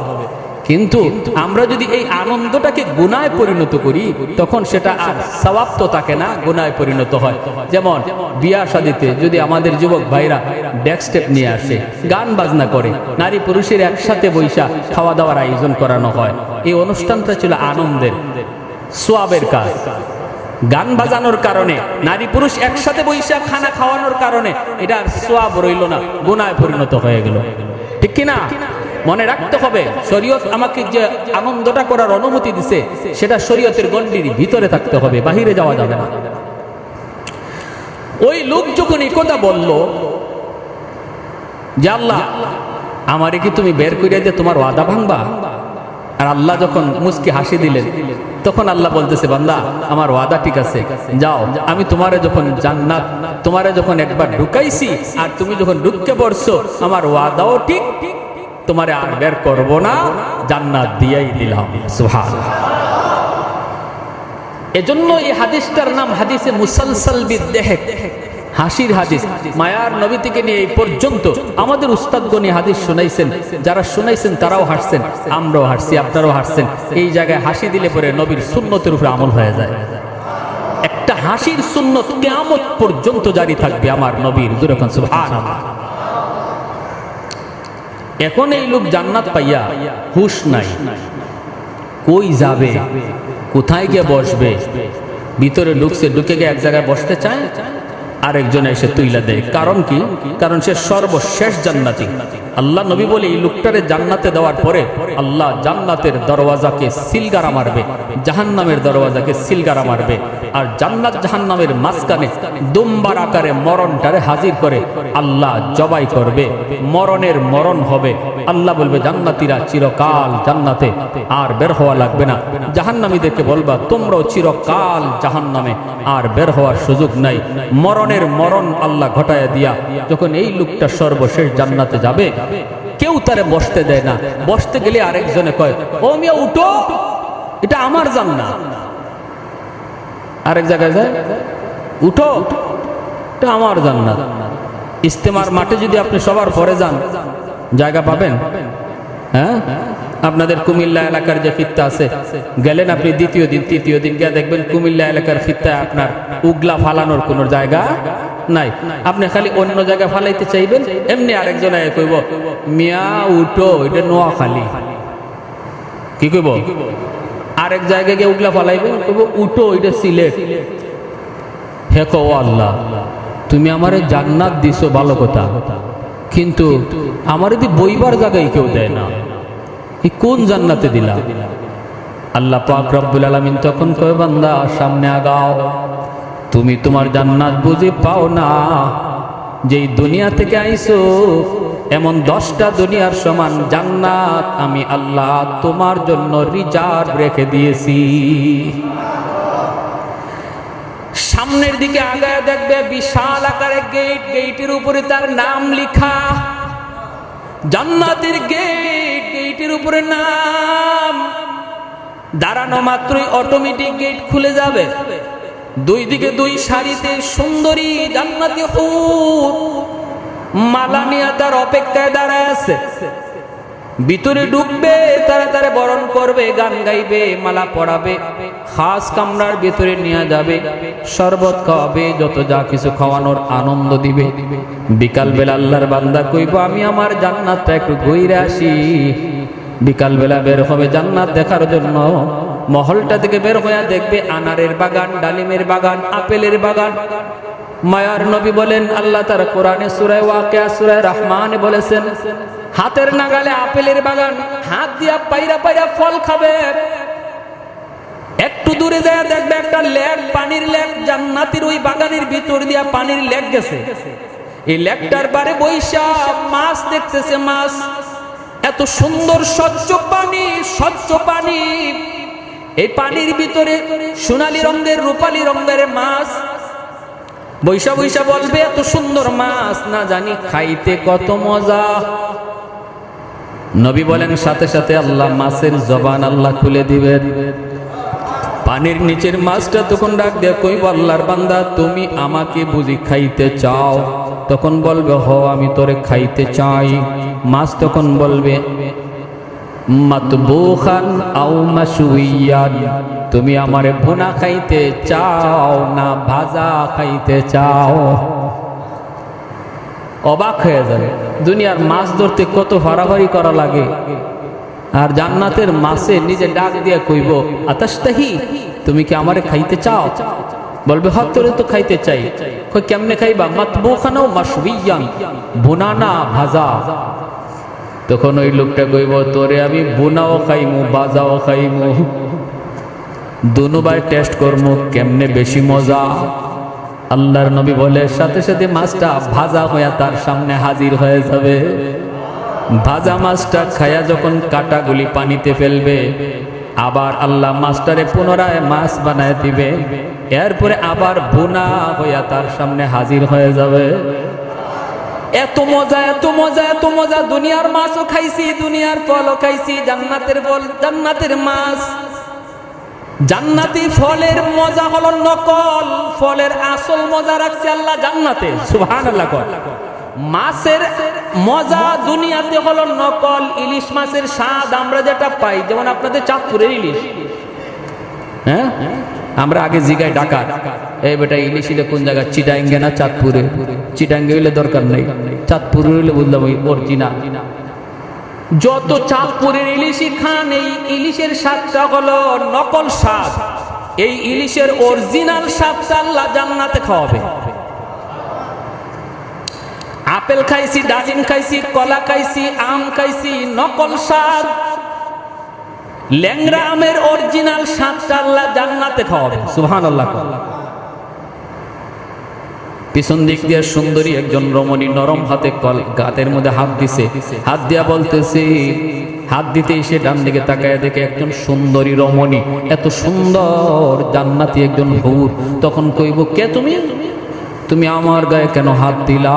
কিন্তু আমরা যদি এই আনন্দটাকে গুনায় পরিণত করি তখন সেটা আর সওয়াব তো থাকে না, গুনায় পরিণত হয়। যেমন বিয়া শাদীতে যদি আমাদের যুবক ভাইরা ডেক স্টেপ নিয়ে আসে, গান বাজনা করে, নারী পুরুষের একসাথে বৈশা খাওয়া দাওয়ার আয়োজন করানো হয়, এই অনুষ্ঠানটা ছিল আনন্দের, সোয়াবের কাজ। গান বাজানোর কারণে, নারী পুরুষ একসাথে বৈশা খানা খাওয়ানোর কারণে এটা আর সোয়াব রইল না, গুনায় পরিণত হয়ে গেল। ঠিক কিনা? মনে রাখতে হবে, শরীয়ত আমাকে যে আনন্দটা করার অনুমতি দিছে সেটা শরীয়তের গণ্ডির ভিতরে থাকতে হবে, বাহিরে যাওয়া যাবে না। ওই লোক যখন এই কথা বলল যে আল্লাহ আমারে কি তুমি বের করিয়া দিয়ে তোমার ওয়াদা ভাঙবা? আর আল্লাহ যখন মুস্কি হাসি দিলেন তখন আল্লাহ বলতেছে, বান্দা আমার ওয়াদা ঠিক আছে, যাও, আমি তোমারে যখন জান্নাত, তোমারে যখন একবার ঢুকাইছি আর তুমি যখন ঢুকে পড়ছো, আমার ওয়াদাও ঠিক, তোমারে আর বের করব না, জান্নাত দিয়াই দিলাম। সুবহানাল্লাহ। এজন্য এই হাদিসটার নাম হাদিসে মুসালসাল বিদ্দেহক, হাসির হাদিস। মায়ার নবী থেকে নিয়ে এই পর্যন্ত আমাদের উস্তাদগণ এই হাদিস শুনাইছেন, যারা শুনাইছেন তারাও হাসছেন, আমরাও হাসছি, আপনারাও হাসছেন। এই জায়গায় হাসি দিলে পরে নবীর সুন্নতের উপরে আমল হয়ে যায়। একটা হাসির সুন্নত কিয়ামত পর্যন্ত জারি থাকবে আমার নবীর। যখন সুবহানাল্লাহ। এখন এই লোক জান্নাত পাইয়া হুশ নাই, কই যাবে, কোথায় গিয়ে বসবে? ভিতরে ঢুকছে, ঢুকে গিয়ে এক জায়গায় বসতে চায়, আরেকজন এসে তুইলা দেয়। কারণ কি? কারণ সে সর্বশেষ জান্নাতি। আল্লাহ নবী বলে এই লোকটারে জান্নাতে দেওয়ার পরে আল্লাহ জান্নাতের দরওয়াজাকে সিলগারা মারবে, জাহান্নামের দরওয়াজাকে সিলগারা মারবে। আর জান্নাত জাহান্নামের মাঝখানে দুম্বার আকারে মরণটারে হাজির করে আল্লাহ জবাই করবে, মরণের মরণ হবে। আল্লাহ বলবে জান্নাতীরা চিরকাল জান্নাতে, আর বের হওয়া লাগবে না। জাহান্নামীদেরকে বলবা তোমরাও চিরকাল জাহান্নামে, আর বের হওয়ার সুযোগ নাই। মরণের মরণ আল্লাহ ঘটায় দিয়া যখন এই লোকটা সর্বশেষ জান্নাতে যাবে, কেউ তারে বসতে দেয় না। বসতে গেলে আরেকজনে কয়, ও মিয়া উঠো, এটা আমার জান্নাত। আরেক জায়গায় যায়, উঠো, এটা আমার জান্নাত। ইস্তেমার মাঠে যদি আপনি সবার পরে যান, জায়গা পাবেন? হ্যাঁ, আপনাদের কুমিল্লা এলাকার যে ফিত্তা আছে, গেলেন আপনি দ্বিতীয় দিন তৃতীয় দিন গিয়ে দেখবেন কুমিল্লা এলাকার ফিত্তায় আপনার উগলা ফালানোর কোনো জায়গা নাই। আপনি খালি অন্য জায়গায় ফালাইতে চাইবেন, এমনি আরেকজন কইব মিয়া উঠো, এটা নোয়াখালী। কি কইব? আরেক জায়গায় গিয়ে উগলা ফালাইবেন, কইব উঠো, এটা সিলেট। হে কো আল্লাহ, তুমি আমারে জান্নাত দিছো ভালো কথা, কিন্তু আমার যদি বইবার জায়গায় কেউ দেয় না, এই কোন জান্নাতে দিলা? আল্লাহ পাক রব্বুল আলামিন তখন কয়, বান্দা সামনে আগাও, তুমি তোমার জান্নাত বুঝে পাও না। যেই দুনিয়া থেকে আইছো এমন 10টা দুনিয়ার সমান জান্নাত আমি আল্লাহ তোমার জন্য রিজার্ভ রেখে দিয়েছি। সামনের দিকে আগায় দেখবে বিশাল আকারে গেট, গেটের উপরে তার নাম লেখা। জান্নাতের গেট, গেটের উপরে নাম। দাঁড়ানো মাত্রই অটোমেটিক গেট খুলে যাবে। দুই দিকে দুই সারিতে সুন্দরী জান্নাতি হুর মালা নিয়ে তার অপেক্ষায় দাঁড়ায় আছে। ভিতরে ঢুকবে, তাড়াতাড়ি বরণ করবে, গান গাইবে, মালা পরাবে, খাস কামরার ভিতরে নিয়ে যাবে, শরবত খাওয়াবে, যত যা কিছু খাওয়ানোর আনন্দ দিবে। বিকাল বেলা আল্লাহর বান্দা কইব আমি আমার জান্নাতটা একটু ঘুরে আসি। বিকাল বেলা বের হবে জান্নাত দেখার জন্য। মহলটা থেকে বের হয়ে দেখবে আনারের বাগান, ডালিমের বাগান, আপেলের বাগান। মায়ার নবী বলেন, আল্লাহ তার কোরআনে সূরা ওয়াকিয়া সূরা রহমানে বলেছেন, হাতের নাগালে আপেলের বাগান, হাত দিয়া পাইরা পাইরা ফল খাবে। একটু দূরে যায় দেখবে একটা লেক, পানির লেক, জান্নাতের ওই বাগানের ভিতর দিয়া পানির লেক গেছে। এই লেকটার পারে বৈশা মাছ দেখতেছে, মাছ এত সুন্দর স্বচ্ছ পানি, স্বচ্ছ পানি। এই পানির ভিতরে সোনালী রঙের, রূপালী রঙের মাছ। বৈশা বৈশা বলবে এত সুন্দর মাছ, না জানি খাইতে কত মজা। নবী বলেন সাথে সাথে আল্লাহ মাছের জবান আল্লাহ খুলে দিবেন। পানির নিচের মাছটা তখন ডাক দিয়ে কইব, আল্লাহর বান্দা তুমি আমাকে বুঝি খাইতে চাও? তখন বলবে, হ আমি তোরে খাইতে চাই। মাছ তখন বলবে, মাতবুখান আও মাশউইয়ান, তুমি আমারে ভুনা খাইতে চাও না ভাজা খাইতে চাও? অবাক হয়ে যাবে। দুনিয়ার মাছ ধরতে কত ফাড়াফাড়ি করা লাগে, আর জান্নাতের মাছে নিজে ডাক দিয়ে কইব, আতাশতাহি, তুমি কি আমারে খাইতে চাও? বলবে, হ্যাঁ তোরে তো খাইতে চাই। কই কেমনে খাইবা? মাতবুখান আও মাশউইয়ান, ভুনা না ভাজা। তখন ওই লোকটা কইব, তোরে আমি বুনাও খাইমু বাজাও খাইমু, দুনুবার টেস্ট করমু কেমনে বেশি মজা। আল্লাহর নবী বলে সাথে সাথে মাছটা ভাজা হইয়া তার সামনে হাজির হয়ে যাবে। ভাজা মাছটা খায়া যখন কাটাগুলি পানিতে ফেলবে, আবার আল্লাহ মাছটারে পুনরায় মাছ বানায় দিবে, এরপরে আবার বুনা হইয়া তার সামনে হাজির হয়ে যাবে। এত মজা, এত মজা, এত মজা। দুনিয়ার মাছও খাইছি, দুনিয়ার ফলও খাইছি, জান্নাতের ফল, জান্নাতের মাছ। জান্নাতি ফলের মজা হলো নকল, ফলের আসল মজা রাখছে আল্লাহ জান্নাতে। সুবহানাল্লাহ। মাছের মজা দুনিয়াতে হলো নকল। ইলিশ মাছের স্বাদ আমরা যেটা পাই, যেমন আপনাদের চাঁদপুরের ইলিশ, হ্যাঁ আমরা আগে জিগায় ঢাকা, এই বেটা ইলিশ হইলে কোন জায়গা, চিটাঙ্গে না চাঁদপুরে? চিটাঙ্গে হইলে দরকার নেই, চাঁদপুরে হইলে বুঝলাম ওই অরিজিনাল। যত চাঁদপুরের ইলিশই খান, এই ইলিশের স্বাদটা হলো নকল স্বাদ। এই ইলিশের অরিজিনাল স্বাদটা আল্লাহ জান্নাতে খাওয়াবে। আপেল খাইছি, ডালিম খাইছি, কলা খাইছি, আম খাইছি, নকল স্বাদ। ল্যাংড়া আমের অরিজিনাল স্বাদটা আল্লাহ জান্নাতে খাওয়াবে। সুবহানাল্লাহ। পিছন দিক দিয়ে সুন্দরী একজন রমণী নরম হাতে গাতের মধ্যে হাত দিছে, হাত দিয়া বলতেছে, হাত দিতে এসে ডান দিকে তাকায় দেখে একজন সুন্দরী রমণী, এত সুন্দর জান্নাতি একজন হুর। তখন কইব, কে তুমি? তুমি আমার গায়ে কেন হাত দিলা?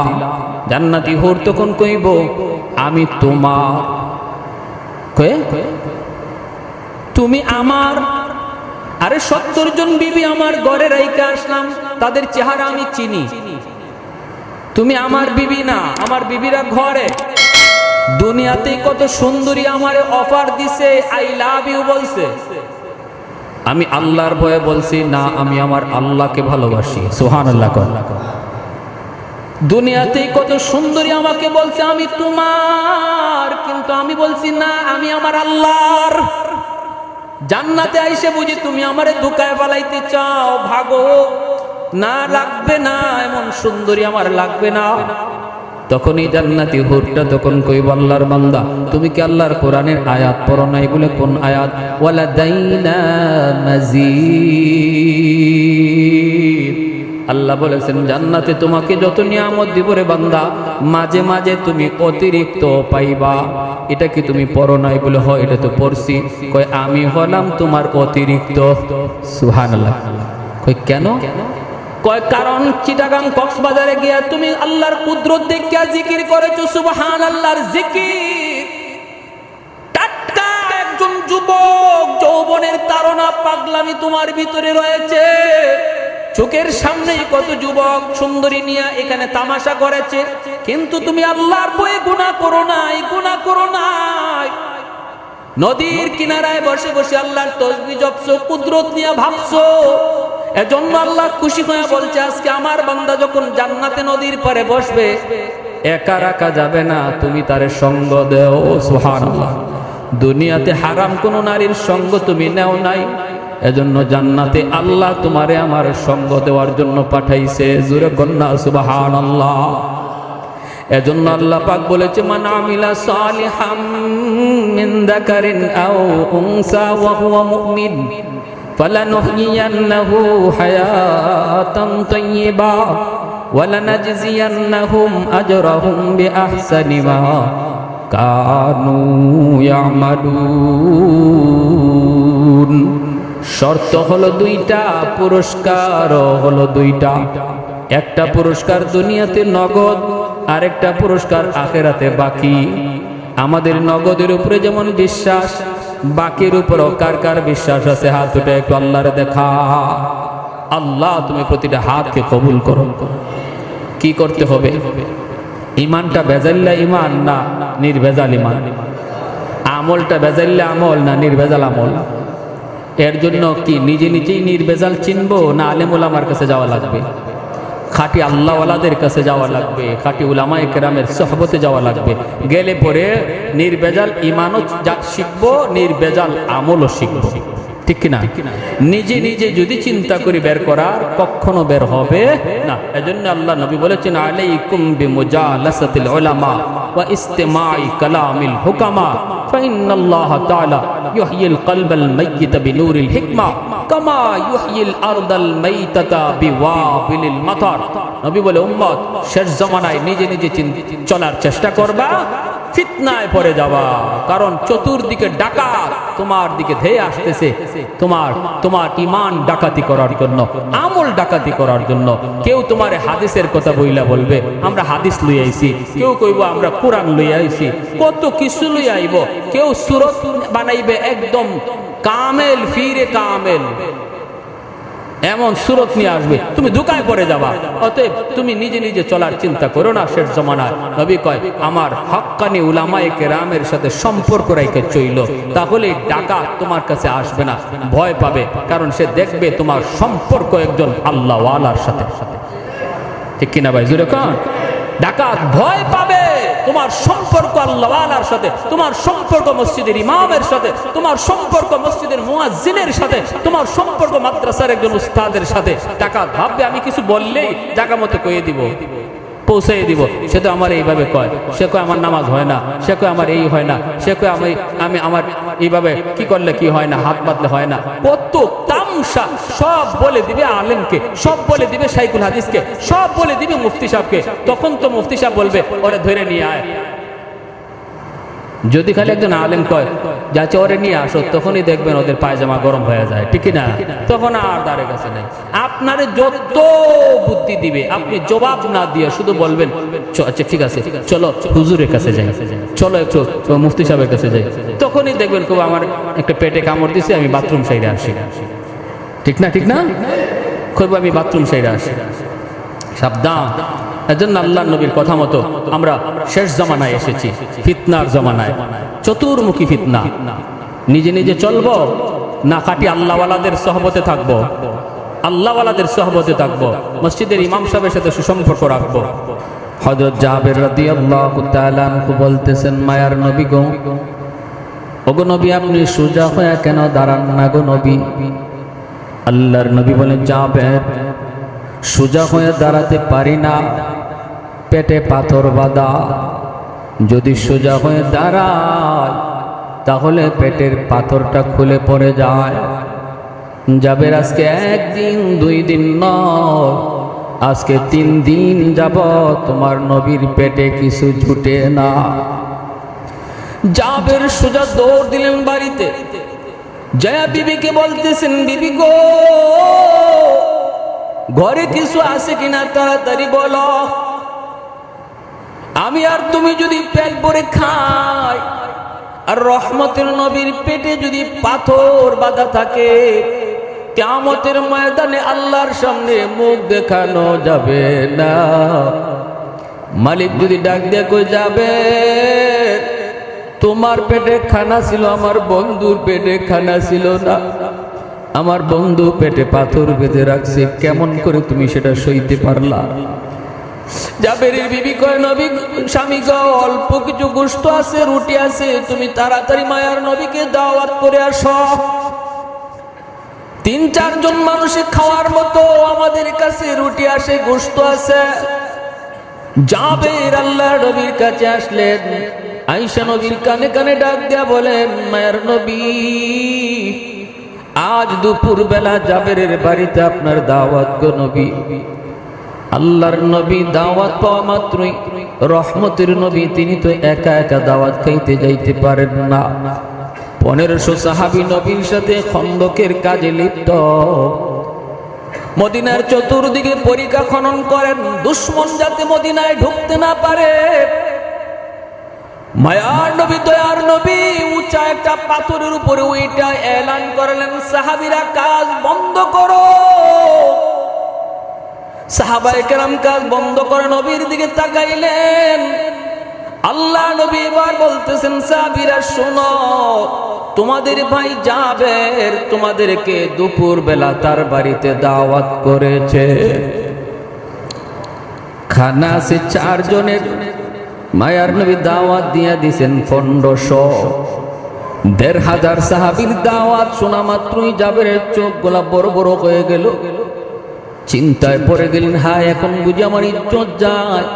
জান্নাতি হুর তখন কইব, আমি তোমার। কয়ে তুমি আমার? আরে 70 জন বিবি আমার ঘরে রাইখা আসলাম, তাদের চেহারা আমি চিনি। তুমি আমার বিবি না, আমার বিবিরা ঘরে। দুনিয়াতে কত সুন্দরী আমারে অফার দিছে, আই লাভ ইউ বলছে। আমি আল্লাহর ভয়ে বলছি না, আমি আমার আল্লাহকে ভালোবাসি। সুবহানাল্লাহ। দুনিয়াতে কত সুন্দরী আমাকে বলছে আমি তোমার, কিন্তু আমি বলছি না, আমি আমার আল্লাহর। জান্নাতে আইসে বুঝি তুমি আমারে ধোঁকায় ফেলাইতে চাও, ভাগো। না, লাগবে না, এমন সুন্দরী আমার লাগবে না। তখনই জান্নাতি হুরটা তখন কইব, আল্লাহর বান্দা তুমি কি আল্লাহর কোরআনের আয়াত পড়ো নাই? বলে কোন আয়াত? ওয়ালাদাইনা মাজিদ। আল্লাহ বলেছেন জান্নাতে তোমাকে যত নিয়ামত দিব রে বান্দা, মাঝে মাঝে তুমি অতিরিক্ত পাইবা। এটা কি তুমি পড়ো নাই? বলে হয়, এটা তো পড়ছি। কয় আমি হলাম তোমার অতিরিক্ত। সুবহানাল্লাহ। কয় কেন? কয় কারণ চিটাগাং কক্সবাজারে গিয়া তুমি আল্লাহর কুদরত দেখিয়া জিকির করেছো। সুবহানাল্লাহর জিকির। টাটকা একজন যুবক, যৌবনের তাড়না পাগলামি তোমার ভিতরে রয়েছে। চোখের সামনেই কত যুবক সুন্দরী নিয়ে এখানে তামাশা করেছে, কিন্তু তুমি আল্লাহর ভয়ে গুনাহ করো নাই, গুনাহ করো নাই। নদীর কিনারায় বসে বসে আল্লাহর তাসবিহ জপছো, কুদরত নিয়ে ভাবছো। এজন্য আল্লাহ খুশি হয়ে বলছে, আজকে আমার বান্দা যখন জান্নাতে নদীর পারে বসবে, একা রাখা যাবে না, তুমি তারে সঙ্গ দেও। সুবহানাল্লাহ। দুনিয়াতে হারাম কোন নারীর সঙ্গ তুমি নেও নাই, এজন্য জান্নাতে আল্লাহ তোমারে আমার সঙ্গ দেওয়ার জন্য পাঠাইছে। জোরে কন্যা সুবহানাল্লাহ। এজন্য আল্লাহ পাক বলেছে, মান আমিলা সালিহাম মিন যাকারিন আও উনসা ওয়া হুয়া মুমিন ফালানুহইয়ান্নাহু হায়াতান তাইয়্যিবা ওয়া লানাজজিয়ান্নাহুম আজরাহুম বিআহসানি মা কানু ইয়ামালুন। শর্ত হলো দুইটা, পুরস্কার হলো দুইটা। একটা পুরস্কার দুনিয়াতে নগদ, আরেকটা পুরস্কার আখিরাতে বাকি। আমাদের নগদের উপরে যেমন বিশ্বাস, বাকির উপরও কার কার বিশ্বাস আছে? হাত উঠে একটু আল্লাহরে দেখা। আল্লাহ তুমি প্রতিটা হাতকে কবুল করো। কি করতে হবে? ইমানটা বেজাল্লা ইমান না নির্ভেজাল ইমান? আমলটা বেজাল্লা আমল না নির্ভেজাল আমল? এর জন্য কি নিজে নিজেই নির্ভেজাল চিনবো, না আলেম উলামার কাছে যাওয়া লাগবে? খাঁটি আল্লাহওয়ালাদের কাছে যাওয়া লাগবে, খাঁটি উলামায়ে কেরামের সোহবতে যাওয়া লাগবে। গেলে পরে নির্ভেজাল ইমানও শিখবো, নির্ভেজাল আমলও শিখবো। ঠিক কিনা? নিজে নিজে যদি চিন্তা করি বের করার, কখনো বের হবে না। এজন্য আল্লাহ নবী বলেছেন, আলাইকুম বিমুজালাসাতিল উলামা ওয়া ইস্তিমাই কালামিল হুকামা ফাইন্নাল্লাহ তাআলা ইউহয়িল কলবাল মাইয়িতা বিনূরিল হিকমা কামা ইউহয়িল আরদাল মাইতাতা বিওয়াবিলিল মাতার। নবী বলে, উম্মত শেষ জামানায় নিজে নিজে চলার চেষ্টা করবা, ফিতনায় পড়ে যাবা। কারণ চতুর্দিকে ডাকাত তোমার দিকে ধেয়ে আসতেছে, তোমার ইমান ডাকাতি করার জন্য, আমল ডাকাতি করার জন্য। কেউ তোমার হাদিসের কথা বইলা বলবে আমরা হাদিস লই আইছি, কেউ কইব আমরা কোরআন লই আইছি, কত কিছু লই আইব। কেউ সূরত বানাইবে একদম কামেল, ফিরে কামেল, এমন সূরত নিয়ে আসবে, তুমি ধোঁকায় পড়ে যাবা। অতএব তুমি নিজে নিজে চলার চিন্তা করো না। শেষ জামানায় নবী কয়, আমার হক্কানি উলামায়ে কেরামের সাথে সম্পর্ক রেখে চইল, তাহলে ডাকাত তোমার কাছে আসবে না, ভয় পাবে। কারণ সে দেখবে তোমার সম্পর্ক একজন আল্লাহওয়ালার সাথে। ঠিক কিনা ভাই? জোরে কন। ডাকাত ভয় পাবে তোমার সম্পর্ক আল্লাহওয়ালার সাথে, তোমার সম্পর্ক মসজিদের ইমামের সাথে, তোমার সম্পর্ক মসজিদের মুয়াজ্জিনের সাথে, তোমার সম্পর্ক মাদ্রাসার একজন উস্তাদের সাথে। ডাকাত ভাববে আমি কিছু বললেই জায়গা মতো কয়ে দিব, পৌঁছে দিব। সে তো আমার এইভাবে কয়, সে কয় আমার নামাজ হয় না, সে কয় আমার এই হয় না, সে কয় আমি আমার এইভাবে কি করলে কি হয় না, হাত বাঁধলে হয় না। কত তামসা সব বলে দিবে আলেমকে, সব বলে দিবে শাইখুল হাদিসকে, সব বলে দিবে মুফতি সাহেবকে। তখন তো মুফতি সাহেব বলবে ওরে ধরে নিয়ে আয়। যদি খালি একজন আলেম কয় যাচ্ছে ওরে নিয়ে আসো, তখনই দেখবেন ওদের পায়জামা গরম হয়ে যায়। ঠিক না? তখন আর দাঁড়ের কাছে নেই। আপনারে যত বুদ্ধি দিবে, আপনি জবাব না দিয়ে শুধু বলবেন আচ্ছা ঠিক আছে চলো হুজুরের কাছে যাই, চলো একটু মুফতি সাহেবের কাছে যাই, তখনই দেখবেন খুব আমার একটা পেটে কামড় দিছে, আমি বাথরুম সাইডে আসি। ঠিক না? ঠিক না? খুব আমি বাথরুম সাইডে আসি। সাবধান। এজন্য আল্লাহ নবীর কথা মতো আমরা শেষ জামানায় এসেছি, ফিতনার জামানায়, চতুর্মুখী ফিতনা। নিজে নিজে চলবো না খাঁটি আল্লাহওয়ালাদের সহবতে থাকবো? আল্লাহওয়ালাদের সহবতে থাকবো, মসজিদের ইমাম সাহেবের সাথে সুসম্পর্ক রাখবো। হযরত জাবের রাদিয়াল্লাহু তাআলা আনহু বলতেছেন, মায়ার নবী গো, ওগো নবী আপনি সোজা হয়ে কেন দাঁড়ান না গো নবী? আল্লাহর নবী বলেন, জাবের সোজা হয়ে দাঁড়াতে পারি না, পেটে পাথর বাঁধা। যদি সোজা হয়ে দাঁড়ায় তাহলে পেটের পাথরটা খুলে পড়ে যায়। জাবের আজকে একদিন দুই দিন নয়, আজকে 3 দিন যাব তোমার নবীর পেটে কিছু জুটে না। জাবের সোজা দৌড় দিলেন বাড়িতে, জয়া বিবিকে বলতেছেন, বিবি গো ঘরে কিছু আছে কিনা তাড়াতাড়ি বলো, আমি আর তুমি যদি পেট ভরে খাই, আর রহমতের নবীর পেটে যদি পাথর বাঁধা থাকে, কিয়ামতের ময়দানে আল্লাহর সামনে মুখ দেখানো যাবে না। মালিক যদি ডাক দিয়ে কই, যাবে তোমার পেটে খানা ছিল, আমার বন্ধুর পেটে খানা ছিল না, আমার বন্ধু পেটে পাথর বেঁধে রাখছে, কেমন করে তুমি সেটা সইতে পারলা? জাবেরের বিবি কয়, নবী স্বামী গো অল্প কিছু গোশত আছে, রুটি আছে, তুমি তাড়াতাড়ি মায়ার নবীকে দাওয়াত করে আসো। 3-4 জন মানুষের খাওয়ার মতো আমাদের কাছে রুটি আসে, গোশত আছে। জাবের আল্লাহর নবীর কাছে আসলেন, আয়েশা নবীর কানে কানে ডাক দিয়া বলেন, মায়ার নবী আজ দুপুর বেলা জাবেরের বাড়িতে আপনার দাওয়াত গো নবী। আল্লাহর নবী দাওয়াত পাওয়া মাত্রই রহমতের নবী তিনি তো একা একা দাওয়াত খাইতে যাইতে পারেন না। 1500 সাহাবী নবীর সাথে খন্দকের কাজে লিপ্ত, মদিনার চতুর্দিকে পরিখা খনন করেন, দুশমন যাতে মদিনায় ঢুকতে না পারে। মায়ার নবী দয়ার নবী উঁচা একটা পাথরের উপরে ওইটা এলান করলেন, সাহাবীরা কাজ বন্ধ করো। সাহাবায়ে কেরাম কাজ বন্ধ করে নবীর দিকে তাকাইলেন। আল্লাহ নবী এবার বলতেছেন, সাহাবীরা শোনো, তোমাদের ভাই জাবের তোমাদেরকে দুপুর বেলা তার বাড়িতে দাওয়াত করেছে। খানা আছে 4 জনের। মায়ার নবী দাওয়াত দিয়ে দিছেন 1500। 1500 সাহাবীর দাওয়াত শোনা মাত্রই জাবেরের চোখগুলা বড় বড় হয়ে গেল। চিন্তায় পড়ে গেলেন, হায় এখন বুঝি আমার ইজ্জত যায়,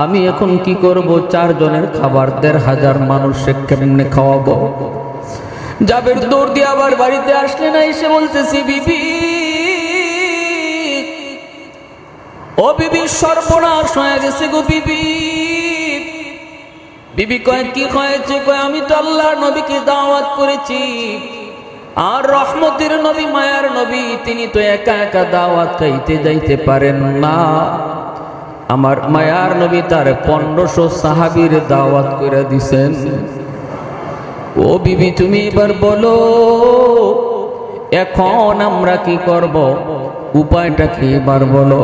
আমি এখন কি করব? 4 জনের খাবার 1500 মানুষকে কেমনে খাওয়াবো? জাবের দৌড় দিয়ে আবার বাড়িতে আসলেন, এসে বলতেছি, বিবি ও বিবি, সর্বনাশ হয়ে গেছে গো বিবি। বিবি কয়, কি হয়েছে? কয়, আমি তো আল্লাহর নবীকে দাওয়াত করেছি, আর রহমতের নবী মায়ার নবী তিনি তো একা একা দাওয়াত খাইতে যাইতে পারেন না। আমার মায়ার নবী তার 1500 সাহাবীর দাওয়াত করে দিছেন। ও বিবি তুমি এবার বলো, এখন আমরা কি করব? উপায়টা কি এবার বলো?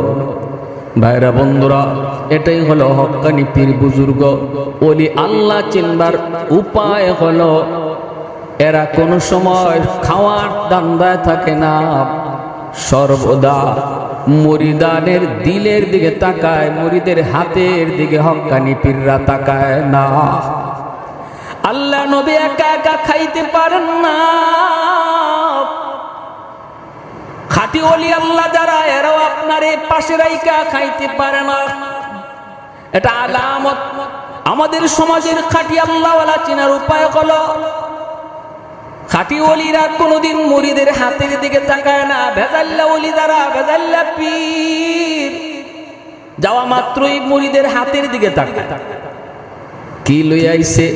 ভাইরা বন্ধুরা, এটাই হলো হক্কানি পীর বুজুর্গ ওলি আল্লাহ চিনবার উপায় হলো, এরা কোনো সময় খাওয়ার দান্দায় থাকে না, সর্বদা মুরিদানের দিলের দিকে তাকায়, মুরিদের হাতের দিকে হক্কানি পীররা তাকায় না। আল্লাহ নবী একা একা খাইতে পারেন না, খাঁটি ওলি আল্লাহ যারা এরাও আপনার এই পাশে রাইকা খাইতে পারে না। এটা আলামত। আমাদের সমাজের খাঁটি আল্লাহওয়ালা চিনার উপায় হলো, খাঁটি ওলিরা কোনোদিন মুরিদের হাতের দিকে তাকায় না। ভেজাল্লা ওলি যারা, ভেজাল্লা পীর যাওয়া মাত্রই মুরিদের হাতের দিকে তাকায়, কি লই আইছে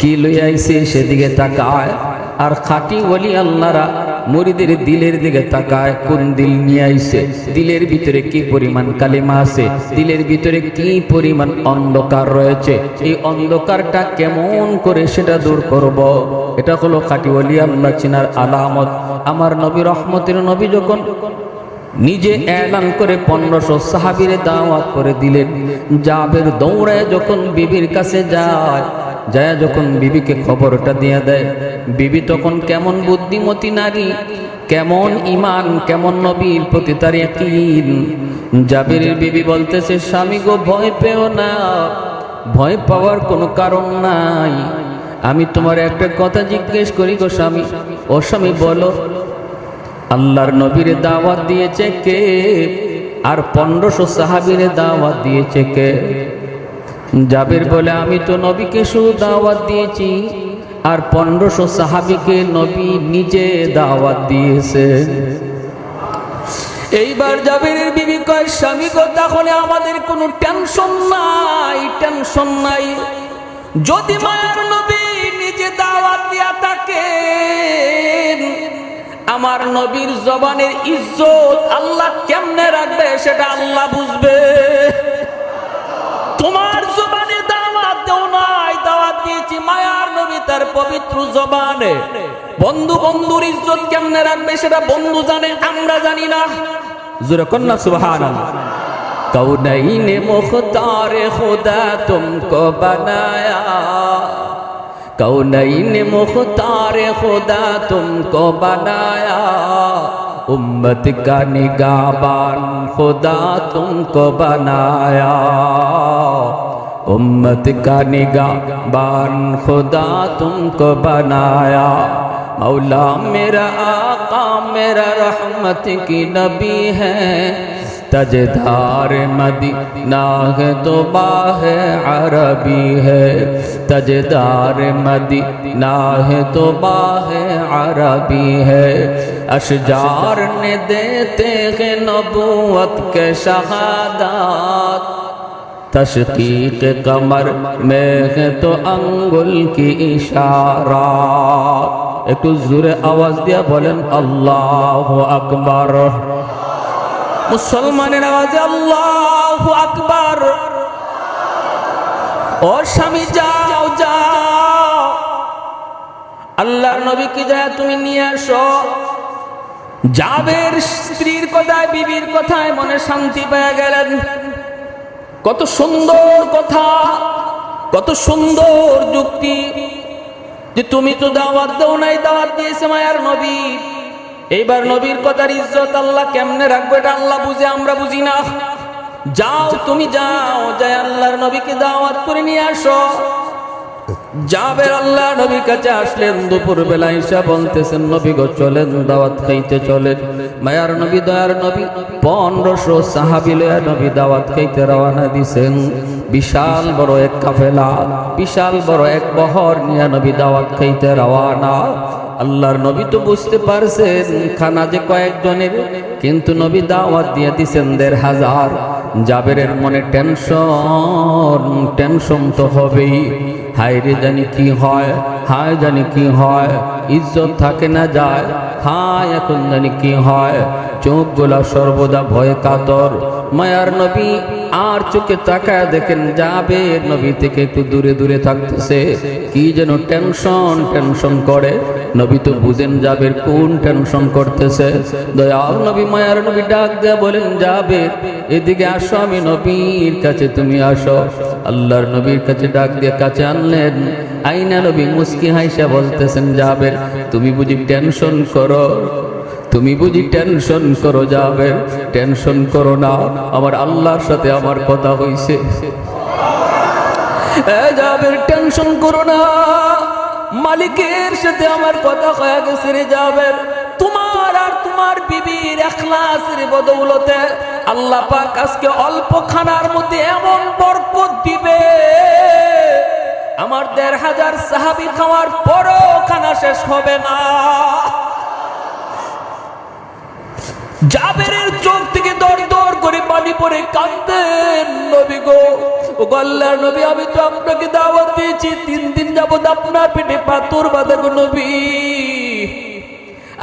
কি লই আইছে সেদিকে তাকায়। আর খাঁটি ওলি আল্লাহরা মুরিদের দিলের দিকে তাকায়, কোন দিল নিয়ে আইছে, দিলের ভিতরে কি পরিমাণ কালিমা আছে, দিলের ভিতরে কি পরিমাণ অন্ধকার রয়েছে, এই অন্ধকারটা কেমন করে সেটা দূর করব। এটা হলো খাঁটি ওলি আল্লাহ চিনার আলামত। আমার নবী রহমতের নবী যখন নিজে এলান করে 1500 সাহাবীরে দাওয়াত করে দিলেন, জাবের দৌড়ায় যখন বিবির কাছে যায়, যখন বিবিকে খবরটা দিয়ে দেয়, বিবি তখন কেমন বুদ্ধিমতী নারী, কেমন ঈমান, কেমন নবীর প্রতি তার ইয়াকিন। জাবেরের বিবি বলতেছে, স্বামী গো ভয় পেও না, ভয় পাওয়ার কোনো কারণ নাই। আমি তোমার একটা কথা জিজ্ঞেস করি গো স্বামী। ও স্বামী বলো, আল্লাহর নবীরে দাওয়াত দিয়েছে কে? আর 1500 সাহাবীরে দাওয়াত দিয়েছে কে? জাবের বলে, আমি তো নবীকে শুধু দাওয়াত দিয়েছি, আর 1500 সাহাবীকে নবী নিজে দাওয়াত দিয়েছে। এইবার জাবেরের বিবি কয়, স্বামী গো তাহলে আমাদের কোনো টেনশন নাই, টেনশন নাই। যদি মায়ার নবী নিজে দাওয়াত দিয়া থাকেন, আমার নবীর জবানের ইজ্জত আল্লাহ কেমনে রাখবে সেটা আল্লাহ বুঝবে। তোমার জবানে দাওয়াত দেও নাই, দাওয়াত দিয়েছি মায়ার নবী তার পবিত্র জবানে। বন্ধু বন্ধুর ইজ্জত কেমনে রাখবে সেটা বন্ধু জানে, আমরা জানি না। জোরে কন্যা সুবহানাল্লাহ। কৌনাইনে মুখতারে খুদা তুমকো বানায়া, কৌনাইনে মুখতারে খুদা তুমকো বানায়া, उम्मत का निगाहबान खुदा तुमको बनाया, उम्मत का निगाहबान खुदा तुमको बनाया। मौला मेरा आका मेरा रहमत की नबी है, तजदार मदीना है तो बाहे अरबी है, तजदार मदीना है तो बाहे अरबी है। अशजार ने देते हैं नबूवत के शहादत, तशकीक कमर में है तो अंगुल की इशारा। একটু জোরে আওয়াজ দিয়া বলেন আল্লাহু আকবার। মুসলমানের আওয়াজে আল্লাহু আকবার। ও স্বামী যাও যাও, আল্লাহর নবীকে যা তুমি নিয়ে আসো। জাবের স্ত্রীর কথায়, বিবির কথায় মনে শান্তি পেয়ে গেলেন। কত সুন্দর কথা, কত সুন্দর যুক্তি, যে তুমি তো দাওয়াত দাও নাই, দাওয়াত দিয়েছে মায়ার নবী। এইবার নবীর কথার ইজ্জত আল্লাহ কেমনে রাখবে এটা আল্লাহ বুঝে, আমরা বুঝি না। যাও তুমি যাও, যাই আল্লাহর নবীকে দাওয়াত করে নিয়ে আসো। জাবের আল্লাহ নবীর কাছে আসলেন, দুপুর বেলা এসে বলতেছেন নবী গো চলেন দাওয়াত খাইতে চলেন। মায়ার নবী দয়ার নবী 1500 সাহাবী লয়া নবী দাওয়াত খাইতে রওনা দিছেন। বিশাল বড় এক কাফেলা, বিশাল বড় এক বহর নিয়ে নবী দাওয়াত খাইতে রওনা। আল্লাহর নবী তো বুঝতে পারছেন খানা যে কয়েকজনের, কিন্তু নবী দাওয়াত দিয়ে দিছেন 1500। জাবেরের মনে টেনশন তো হবেই। হায় রে জানি কি হয়, হায় জানি কি হয়, ইজ্জত থাকে না যায়, হায় এখন জানি কি হয়। চোখ গোলা সর্বদা ভয়ে কাতর। মায়ার নবী আর চোখে তাকায় দেখেন জাবের নবী থেকে একটু দূরে দূরে থাকতেছে। কি যেন টেনশন করে। নবী তো বুঝেন জাবের কোন টেনশন করতেছে। দয়াল নবী মায়ার নবী ডাক দেয়া বলেন জাবের এদিকে আসো, আমি নবীর কাছে তুমি আসো। আল্লাহর নবীর কাছে ডাক দিয়ে কাছে আনলেন। আইনা নবী মুস্কি হাইসা বলতেছেন জাবের তুমি বুঝি টেনশন করো, তুমি বুঝি টেনশন করো। জাবের টেনশন করো না, আমার আল্লাহর সাথে আমার কথা হইছে। জাবের টেনশন করো না, মালিকের সাথে আমার কথা হয়ে গেছে রে জাবের। তোমার আর তোমার বিবির ইখলাসের বদৌলতে আল্লাহ পাক আজকে অল্প খানার মধ্যে এমন বরকত দিবে, আমার 1500 সাহাবী খাওয়ার পরও খানা শেষ হবে না। জাবেরের চোখ থেকে দর করে পানি পড়ে কাঁদতেন। নবী গো, ও আল্লাহর নবী আমি তো আপনাকে দাওয়াত দিয়েছি, 3 দিন যাবত আপনার পেটে পাথর বাঁধা গো নবী।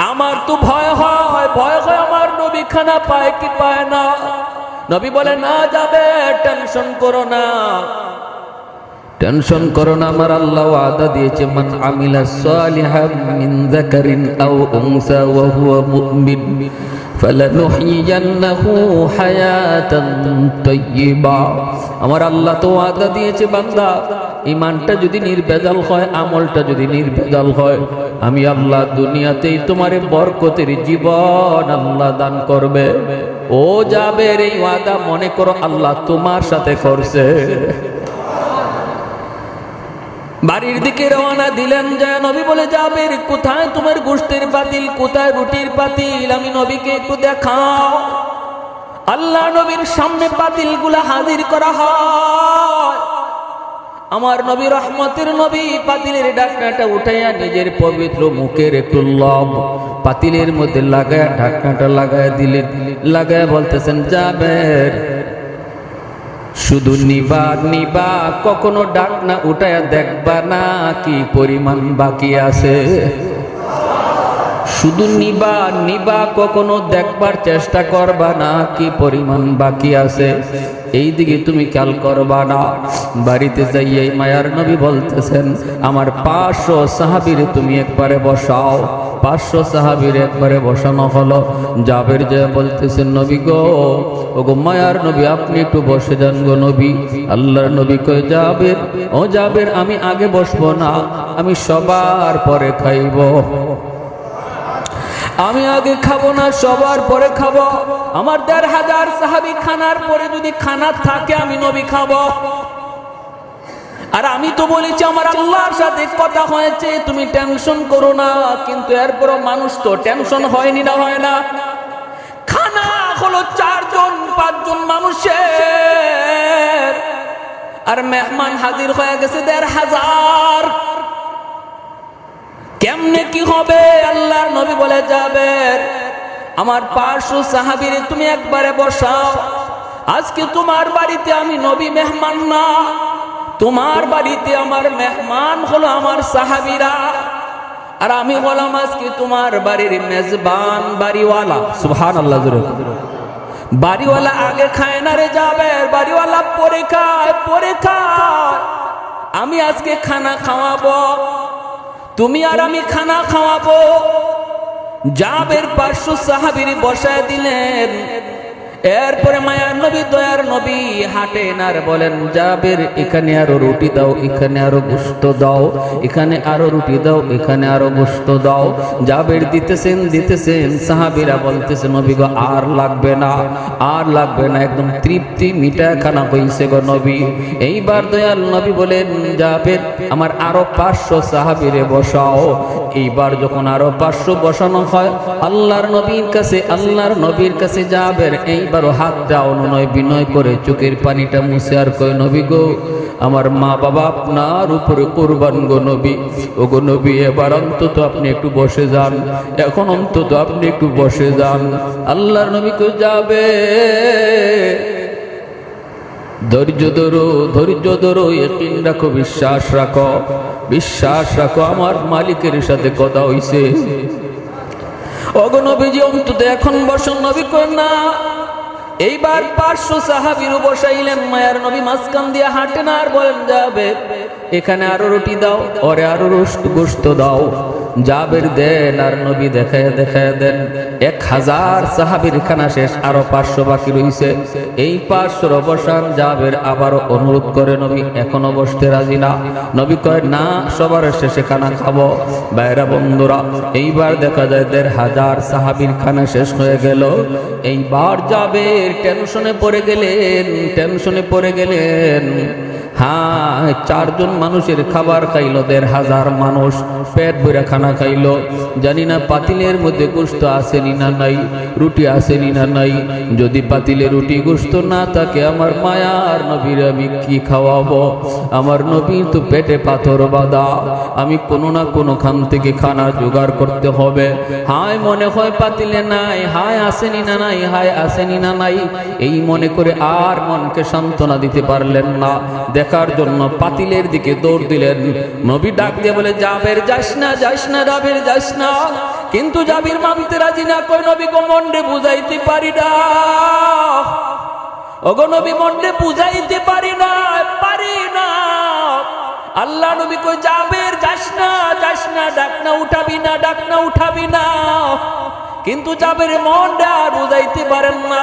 আমার তো ভয় হয় আমার নবী খানা পায় কি পায় না। নবী বলে না যাবে, টেনশন করো না, টেনশন করো না, আমার আল্লাহ ওয়াদা দিয়েছে মান আমিলা সালিহান মিন যাকারিন আও উনসা ওয়া হুয়া মুমিন ফালানুহয়িয়ান্নাহু হায়াতান তাইয়্যিবা। আমার আল্লাহ তো ওয়াদা দিয়েছে বান্দা ঈমানটা যদি নির্ভেজাল হয়, আমলটা যদি নির্ভেজাল হয়, আমি আল্লাহ দুনিয়াতেই তোমারে বরকতের জীবন আল্লাহ দান করবে। ও জাবের এই ওয়াদা মনে করো আল্লাহ তোমার সাথে করছে। বাড়ির দিকে রওনা দিলেন। যায় নবী বলে জাবের কোথায় তোমার গোশতের পাতিল, কোথায় রুটির পাতিল, আমি নবীকে একটু দেখাও। আল্লাহ নবীর সামনে পাতিলগুলা হাজির করা হয়। আমার নবী রহমতের নবী পাতিলের ঢাকনাটা উঠাইয়া নিজের পবিত্র মুখের একটু লব পাতিলের মধ্যে লাগায়া ঢাকনাটা লাগায় দিলেন। লাগায় বলতেছেন জাবের শুধু নিবা, কখনো ঢাকনা উঠায়া দেখবা না কি পরিমাণ বাকি আছে। শুধু নিবা, কখনো দেখবার চেষ্টা করবা না কি পরিমাণ বাকি আছে, এই দিকে তুমি খেয়াল করবা না। বাড়িতে যাইয়াই মায়ার নবী বলতেছেন আমার 500 সাহাবীরে তুমি একবারে বসাও। 500 সাহাবীর একবারে বসানো হলো। জাবের যে বলতেছেন নবী গো, ওগো মায়ার নবী আপনি একটু বসে যান গো নবী। আল্লাহর নবী কয় জাবের, ও জাবের আমি আগে বসবো না, আমি সবার পরে খাইব। আমি আগে খাবো না, সবার পরে খাবো। আমার 1500 সাহাবী খানার পরে যদি খানা থাকে আমি নবী খাবো। আর আমি তো বলেছি আমার আল্লাহর সাথে কথা হয়েছে, তুমি টেনশন করো না। কিন্তু এরপরও মানুষ তো টেনশন হয়নি না, হয় না। খানা হলো 4 জন 5 জন মানুষের, আর মেহমান হাজির হয়ে গেছে 1500। কেমনে কি হবে? আল্লাহর নবী বলে যাবেন আমার 500 সাহাবীরে তুমি একবারে বসাও। আজকে তোমার বাড়িতে আমি নবী মেহমান না, তোমার বাড়িতে আমার মেহমান হলো আমার সাহাবীরা, আর আমি হলাম আজকে তোমার বাড়ির মেজবান, বাড়িওয়ালা। সুবহানাল্লাহ। বাড়িওয়ালা আগে খায় না রে যাবে, বাড়িওয়ালা পরে খায়। আমি আজকে খানা খাওয়াবো, তুমি আর আমি খানা খাওয়াবো। জাবের 500 সাহাবীর বসায় দিলেন। এরপরে মায়ার নবী দয়ার নবী হাঁটেন আর বলেন, জাবের এখানে আরো রুটি দাও, এখানে আরো গোশত দাও, এখানে আরো রুটি দাও, এখানে আরো গোশত দাও। জাবের দিতেছেন, সাহাবীরা বলতেছে, নবী গো আর লাগবে না, আর লাগবে না, একদম তৃপ্তি মিটা খানা হইছে গো নবী। এইবার দয়াল নবী বলেন, জাবের আমার আরো 500 সাহাবীরে বসাও। এইবার যখন আরো 500 বসানো হয়, আল্লাহর নবীর কাছে জাবের এইবারও হাতটা অনুনয় বিনয় করে চোখের পানিটা মুছে আর কয়, নবী গো আমার মা বাবা আপনার উপরে কুরবান গো নবী। ও গো নবী, এবার অন্তত আপনি একটু বসে যান, এখন অন্তত আপনি একটু বসে যান। আল্লাহর নবী কই, যাবে ধৈর্য ধরো, ইয়াকিন রাখো, বিশ্বাস রাখো, আমার মালিকের সাথে কথা হইছে। ওগো নবীজি অন্তত এখন বসুন। নবী কই, না। এইবার 500 সাহাবীরও বসাইলেন। মায়ার নবী মাঝখান দিয়ে হাঁটেন আর বলেন, যাবে এখানে আরো রুটি দাও, ওরে আরো গোশত দাও। জাবের দেন আর নবী দেখায় দেন। 1000 সাহাবীর খানা শেষ, আরো 500 বাকি রইছে। এই 500 বসান। জাবের আবারও অনুরোধ করে, নবী এখনো বসতে রাজি না। নবী কয়, না, সবার শেষে খানা খাবো। বাইরা বন্ধুরা, এইবার দেখা যায় 1500 সাহাবীর খানা শেষ হয়ে গেল। এইবার জাবের টেনশনে পড়ে গেলেন। হ্যাঁ, 4 জন মানুষের খাবার খাইলো, 1500 মানুষ পেট ভরে খানা খাইলো। জানি না পাতিলের মধ্যে গোশত আসেনি না নাই, রুটি আসেনি না নাই। যদি পাতিলে রুটি গোশত না থাকে, আমার মায়ার নবীর আমি কি খাওয়াবো? আমার নবীর তো পেটে পাথর বাঁধা, আমি কোনো না কোনো খান থেকে খানা জোগাড় করতে হবে। হায় মনে হয় পাতিলে নাই, হায় আসেনি না নাই, হায় আসেনি না নাই। এই মনে করে আর মনকে সান্ত্বনা দিতে পারলেন না। দেখার জন্য পাতিলের দিকে দৌড় দিলেন। নবী ডাক দিয়ে বলে, জাবের যাস না, জাবের যাস না। কিন্তু জাবির মানতে রাজি না। কই, নবী গো মনরে বুঝাইতে পারি না, ওগো নবী মনরে বুঝাইতে পারি না। আল্লাহ নবী কই, জাবের যাস না, ডাক না উঠাবি না। কিন্তু জাবের মনটা আর বুঝাইতে পারেন না।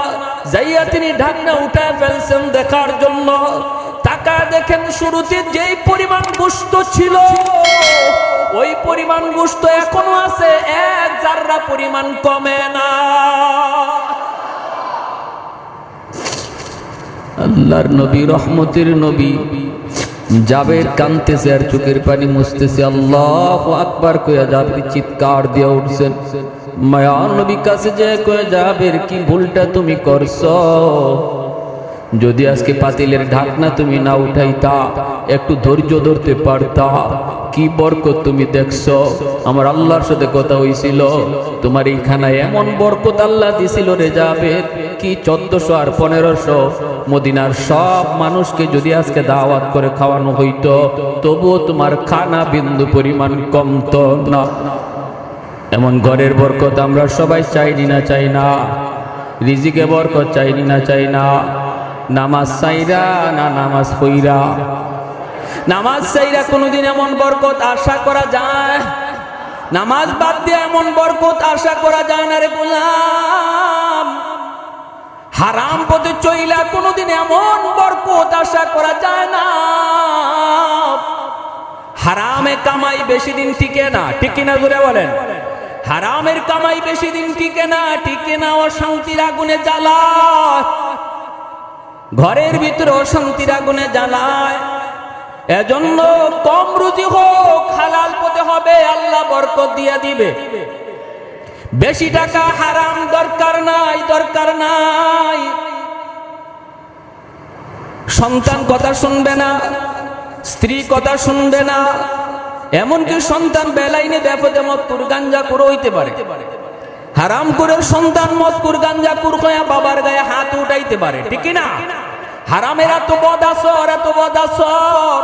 যাইয়া তিনি ঢাকনা উঠায় ফেলছেন দেখার জন্য। টাকা দেখেন, শুরুতে যেই পরিমাণ গোশত ছিল, ওই পরিমাণ গোশত এখনো আছে, 1 জাররা পরিমাণ কমে না। আল্লাহর নবী, রহমতের নবী, জাবের কাঁদতেছে আর চোখের পানি মুছতেছে। আল্লাহু আকবার কইয়া জাবের চিৎকার দিয়ে উঠছেন। মায়ার নবী কাছে যে কয়ে, জাবের কি ভুলটা তুমি করছো? যদি আজকে পাতিলের ঢাকনা তুমি না উঠাইতা, একটু ধৈর্য ধরতে পারতা, কি বরকত তুমি দেখছো। আমার আল্লাহর সাথে কথা হইছিল, তোমার এই খানায় এমন বরকত আল্লাহ দিছিল রে জাবের, কি 1400 আর 1500 মদিনার সব মানুষকে যদি আজকে দাওয়াত করে খাওয়ানো হইতো, তবুও তোমার খানা বিন্দু পরিমাণ কমতো না। এমন ঘরের বরকত আমরা সবাই চাই না? রিজিকে বরকত চাই না? নামাজ চাইরা না নামাজ পইরা? নামাজ চাইরা কোনোদিন এমন বরকত আশা করা যায়? নামাজ বাদ দিয়ে এমন বরকত আশা করা যায় না রে গোলাম। হারাম পথে চইলা কোনোদিন এমন বরকত আশা করা যায় না। হারামে কামাই বেশি দিন টিকে না, ঠিক কিনা জোরে বলেন? হারামের কামাই বেশি দিন টিকে না, অশান্তির আগুনে জ্বালায়, ঘরের ভিতরে অশান্তির আগুনে জ্বালায়। এজন্য কম রুজি হোক, হালাল পথে হবে, আল্লাহ বরকত দিয়ে দিবে। বেশি টাকা হারাম দরকার নাই। সন্তান কথা শুনবে না, স্ত্রী কথা শুনবে না, এমনকি সন্তান বেলাইনে বেপদে মদকুর গাঞ্জাকুর হইতে পারে। হারাম করে সন্তান মদকুর গাঞ্জাকুর হয়ে বাবার গায়ে হাত উঠাইতে পারে, ঠিক না? হারামের এত বদ আসর।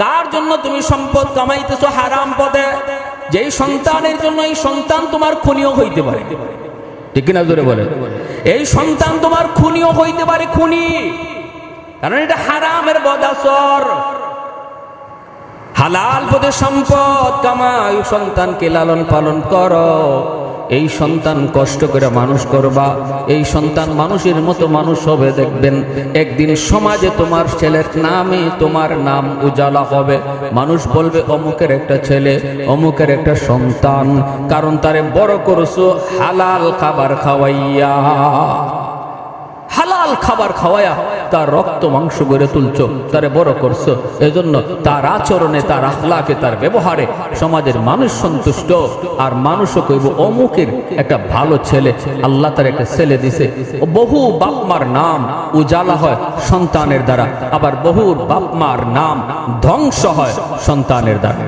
কার জন্য তুমি সম্পদ কামাইতেছো? হারাম পথে। যেই সন্তানের জন্য এই সন্তান তোমার খুনিও হইতে পারে, ঠিক না জোরে বলে? এই সন্তান তোমার খুনিও হইতে পারে, খুনি, কারণ এটা হারামের বদ আসর। হালাল পথে সম্পদ কামাই, সন্তানকে লালন পালন করো। এই সন্তান কষ্ট করে মানুষ করবা, এই সন্তান মানুষের মতো মানুষ হবে, দেখবেন একদিন সমাজে তোমার ছেলের নামে তোমার নাম উজালা হবে। মানুষ বলবে অমুকের একটা ছেলে, অমুকের একটা সন্তান, কারণ তারে বড় করছো হালাল খাবার খাওয়াইয়া। হালাল খাবার খাওয়ায়া তার রক্ত মাংস গড়ে তুলছো, তারে বড় করছো। এজন্য তার আচরণে, তার আখলাকে, তার ব্যবহারে সমাজের মানুষ সন্তুষ্ট। আর মানুষও কইব অমুকের একটা ভালো ছেলে, আল্লাহ তার একটা ছেলে দিছে। বহু বাপমার নাম উজালা হয় সন্তানের দ্বারা, আবার বহু বাপমার নাম ধ্বংস হয় সন্তানের দ্বারা।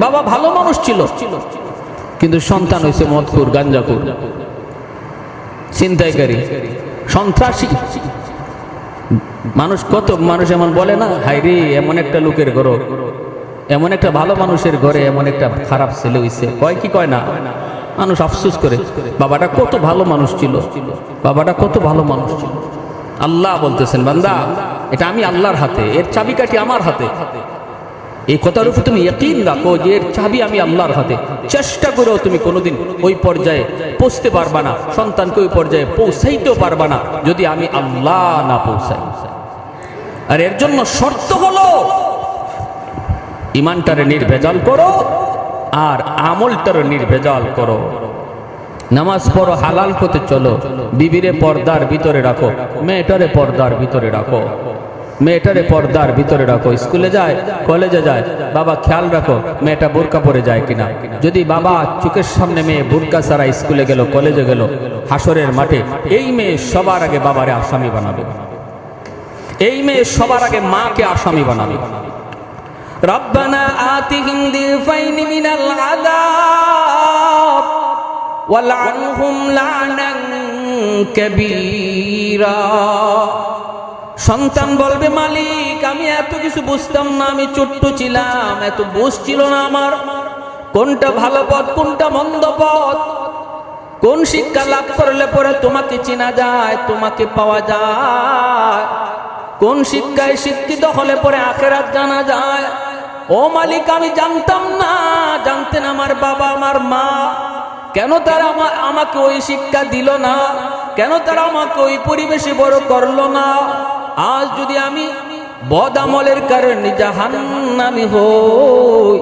বাবা ভালো মানুষ ছিল, কিন্তু সন্তান হয়েছে মদখোর, গাঞ্জাখোর, ছিনতাইকারী, সন্ত্রাসী। মানুষ কত মানুষ এমন বলে না, হায়রে এমন একটা লোকের ঘর, এমন একটা ভালো মানুষের ঘরে এমন একটা খারাপ ছেলে হইছে, কয় কি কয় না? মানুষ আফসোস করে, বাবাটা কত ভালো মানুষ ছিল, বাবাটা কত ভালো মানুষ ছিল। আল্লাহ বলতেছেন, বান্দা এটা আমি আল্লাহর হাতে, এর চাবিকাঠি আমার হাতে। এই কথার উপর তুমি ইয়াকিন রাখো যে এর চাবি আমি আল্লাহর হাতে। চেষ্টা করেও তুমি কোনোদিন ওই পর্যায়ে পৌঁছতে পারবা না, সন্তানকে ওই পর্যায়ে পৌঁছাইতেও পারবা না যদি আমি আল্লাহ না পৌঁছাই। আর এর জন্য শর্ত হলো ইমানটারে নির্ভেজাল করো আর আমলটারে নির্ভেজাল করো। নামাজ পড়ো, হালাল পথে চলো, বিবিরে পর্দার ভিতরে রাখো, মেয়েটারে পর্দার ভিতরে রাখো, মেয়েটারে পর্দার ভিতরে রাখো। স্কুলে যায়, কলেজে যায়, বাবা খেয়াল রাখো মেয়েটা বোরকা পরে যায় কিনা। যদি বাবা চোখের সামনে মেয়ে বোরকা ছাড়া স্কুলে গেল, কলেজে গেল, হাসরের মাঠে এই মেয়ে সবার আগে বাবারে আসামি বানাবে, এই মেয়ে সবার আগে মাকে আসামি বানাবে। রব্বানা আতিহিম দিফাইনি মিনাল আযাব ওয়ালআনহুম লা'নান কাবীরা। সন্তান বলবে, মালিক আমি এত কিছু বুঝতাম না, আমি ছোট্ট ছিলাম, এত বুঝ ছিল না আমার, কোনটা ভালো পথ কোনটা মন্দ পথ, কোন শিক্ষা লাভ করলে পরে তোমাকে চেনা যায়, তোমাকে পাওয়া যায়, কোন শিক্ষায় শিক্ষিত হলে পরে আখিরাত জানা যায়। ও মালিক আমি জানতাম না, জানতেন আমার বাবা আমার মা, কেন তারা আমাকে ওই শিক্ষা দিল না, কেন তারা আমাকে ওই পরিবেশে বড় করলো না। আজ যদি আমি বদ আমলের কারণে জাহান্নামী হই,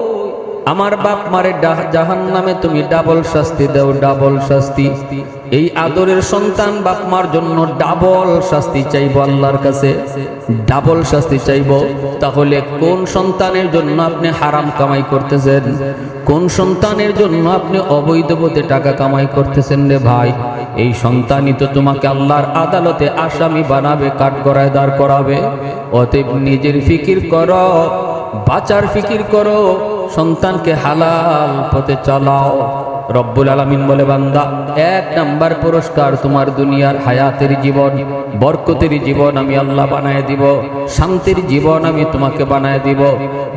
আমার বাপ মারে জাহান্নামে তুমি ডাবল শাস্তি দাও, ডাবল শাস্তি। এই আদরের সন্তান বাপ মার জন্য ডাবল শাস্তি চাইবো আল্লাহর কাছে, ডাবল শাস্তি চাইবো। তাহলে কোন সন্তানের জন্য আপনি হারাম কামাই করতেছেন, কোন সন্তানের জন্য আপনি অবৈধ পথে টাকা কামাই করতেছেন রে ভাই? এই সন্তানই তো তোমাকে আল্লাহর আদালতে আসামি বানাবে, কাঠগড়ায় দাঁড় করাবে। অতএব নিজের ফিকির করো, বাঁচার ফিকির করো, সন্তানকে হালাল পথে চালাও। রব্বুল আলামিন বলে, বান্দা 1 নাম্বার পুরস্কার তোমার দুনিয়ার হায়াতের জীবন, বরকতের জীবন আমি আল্লাহ বানায় দিব, শান্তির জীবন আমি তোমাকে বানায় দিব।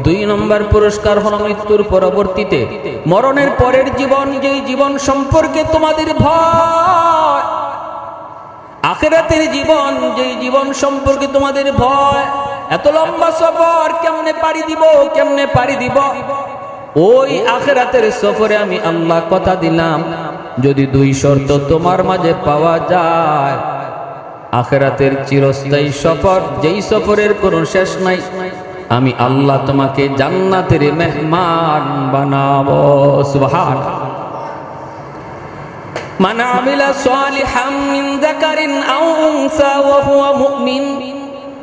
2 নম্বর পুরস্কার হলো মৃত্যুর পরবর্তীতে, মরণের পরের জীবন, যেই জীবন সম্পর্কে তোমাদের ভয়, আখিরাতের জীবন, যেই জীবন সম্পর্কে তোমাদের ভয়। এত লম্বা সফর কেমনে পাড়ি দিব, কেমনে পাড়ি দিব? ওই আখিরাতের সফরে আমি আল্লাহ কথা দিলাম, যদি 2 শর্ত তোমার মাঝে পাওয়া যায়, আখিরাতের চিরস্থায়ী সফর, যেই সফরের কোনো শেষ নাই, আমি আল্লাহ তোমাকে জান্নাতের মেহমান বানাবো। সুবহানাল্লাহ। মান আমিলা সালিহাম মিন যাকারিন আও উনসা ওয়া হুয়া মুমিন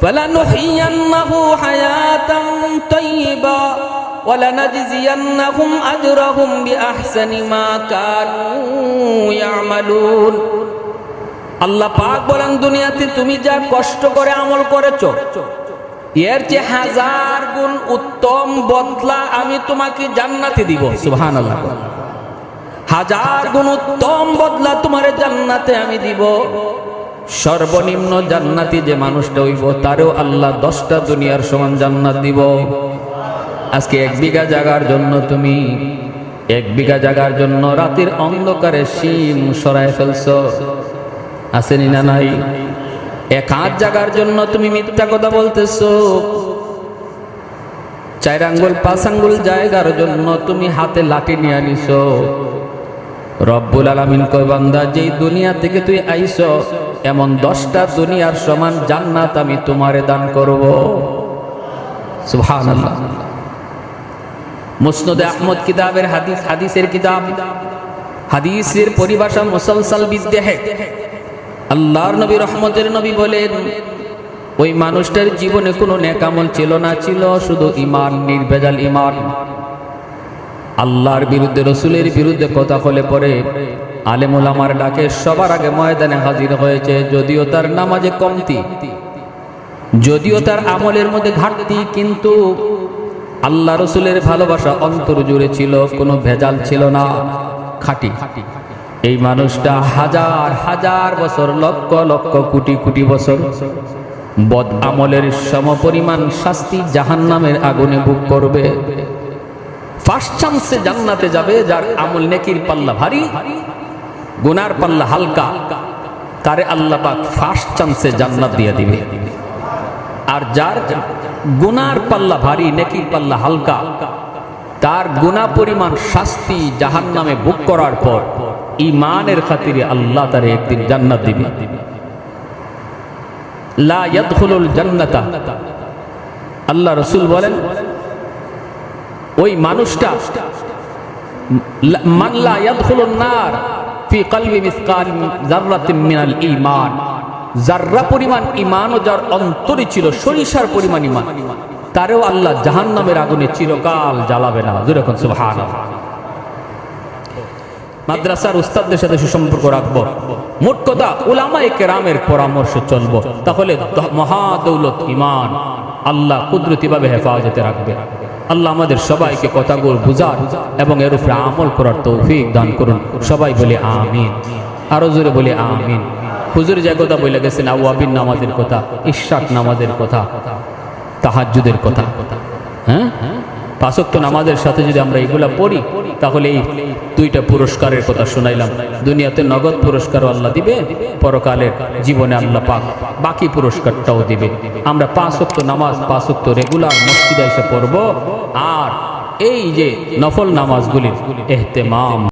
ফালানুহইয়ান্নাহু হায়াতান তাইয়্যিবা ওয়ালানাজজিয়ান্নাহুম আজরাহুম বিআহসানি মা কানু ইয়ামালুন। আল্লাহ পাক বলেন, দুনিয়াতে তুমি যা কষ্ট করে আমল করেছো, এর চেয়ে 1000 গুণ উত্তম বদলা আমি তোমাকে জান্নাতে দিব। সুবহানাল্লাহ। 1000 গুণ উত্তম বদলা তোমার জান্নাতে আমি দিব। সর্বনিম্ন জান্নাতি যে মানুষটা হইব, তারও আল্লাহ 10টা দুনিয়ার সমান জান্নাত দিব। আজকে 1 বিঘা জায়গার জন্য তুমি 1 বিঘা জায়গার জন্য রাতের অন্ধকারে শিম সরায় ফেলছো, আসেনি না নাই? 1 হাত জায়গার জন্য তুমি মিথ্যা কথা বলতেছো, 4 আঙ্গুল 5 আঙ্গুল জায়গার জন্য তুমি হাতে লাঠি নিয়ে আনিছো। রব্বুল আলামিন কয় বান্দা, যেই দুনিয়া থেকে তুই আইছো এমন 10টা দুনিয়ার সমান জান্নাত আমি তোমারে দান করব। সুবহানাল্লাহ। মুসনাদে আহমদ কিতাবের হাদিসের কিতাব, হাদিসের পরিভাষা মুসালসাল বিদ্দেহে। আল্লাহর নবী রহমতের নবী বলেন, ওই মানুষটার জীবনে কোনো নেক আমল ছিল না, ছিল শুধু ঈমান, নির্ভেজাল ঈমান। আল্লাহর বিরুদ্ধে, রসুলের বিরুদ্ধে কথা বলে পরে আলেম ওলামার ডাকে সবার আগে ময়দানে হাজির হয়েছে। যদিও তার নামাজে কমতি, যদিও তার আমলের মধ্যে ঘাটতি, কিন্তু আল্লাহ রসুলের ভালোবাসা অন্তর জুড়ে ছিল, কোনো ভেজাল ছিল না, খাঁটি। এই মানুষটা হাজার হাজার বছর, লক্ষ লক্ষ কোটি কোটি বছর বদ আমলের সমপরিমাণ শাস্তি জাহান্নামের আগুনে ভোগ করবে। ফার্স্ট চান্সে জান্নাতে যাবে যার আমল নেকির পাল্লা ভারী, গুনার পাল্লা হালকা, তারে আল্লাহ পাক ফার্স্ট চান্সে জান্নাত দিয়ে দিবে। আর যার গুনার পাল্লা ভারী, নেকির পাল্লা হালকা, তার গুনাহ পরিমাণ শাস্তি জাহান্নামে ভোগ করার পর ঈমানের খাতিরে আল্লাহ তারে একদিন জান্নাত দিবে। লা ইয়াদখুলুল জান্নাতা, আল্লাহ রাসূল বলেন ওই মানুষটা, মান লা ইয়াদখুলুন নার ফি কলবি মিসকাল যাররাতিন মিনাল ঈমান, যাররা পরিমাণ ঈমানও যার অন্তরে ছিল, সরিষার পরিমাণ ঈমান, তারেও আল্লাহ জাহান্নামের আগুনে চিরকাল জ্বালাবে না। যেরকম সুবহানাল্লাহ। মাদ্রাসার উস্তাদদের সাথে সুসম্পর্ক রাখবো। মোট কথা উলামায়ে কেরামের পরামর্শে চলবো, তাহলে মহা দৌলত ঈমান আল্লাহ কুদরতিভাবে হেফাজতে রাখবে। আল্লাহ আমাদের সবাইকে কথাগুলো বুঝার এবং এর উপরে আমল করার তৌফিক দান করুন। সবাই বলে আমিন, আরো জোরে বলে আমিন। হুজুর যে কথা বলে গেছেন, আওয়াবিন নামাজের কথা, ইশরাক নামাজের কথা, তাহাজ্জুদের কথা, হ্যাঁ, 5 ওয়াক্ত নামাজের সাথে যদি আমরা এগুলা পড়ি, তাহলে এই 2টা পুরস্কারের কথা শুনাইলাম। দুনিয়াতে নগদ পুরস্কারও আল্লাহ দিবে, পরকালের জীবনে আল্লাহ পাক বাকি পুরস্কারটাও দিবে। আমরা 5 ওয়াক্ত নামাজ, 5 ওয়াক্ত রেগুলার মসজিদে এসে পড়ব, আর এই যে নফল নামাজগুলির ইহতিমাম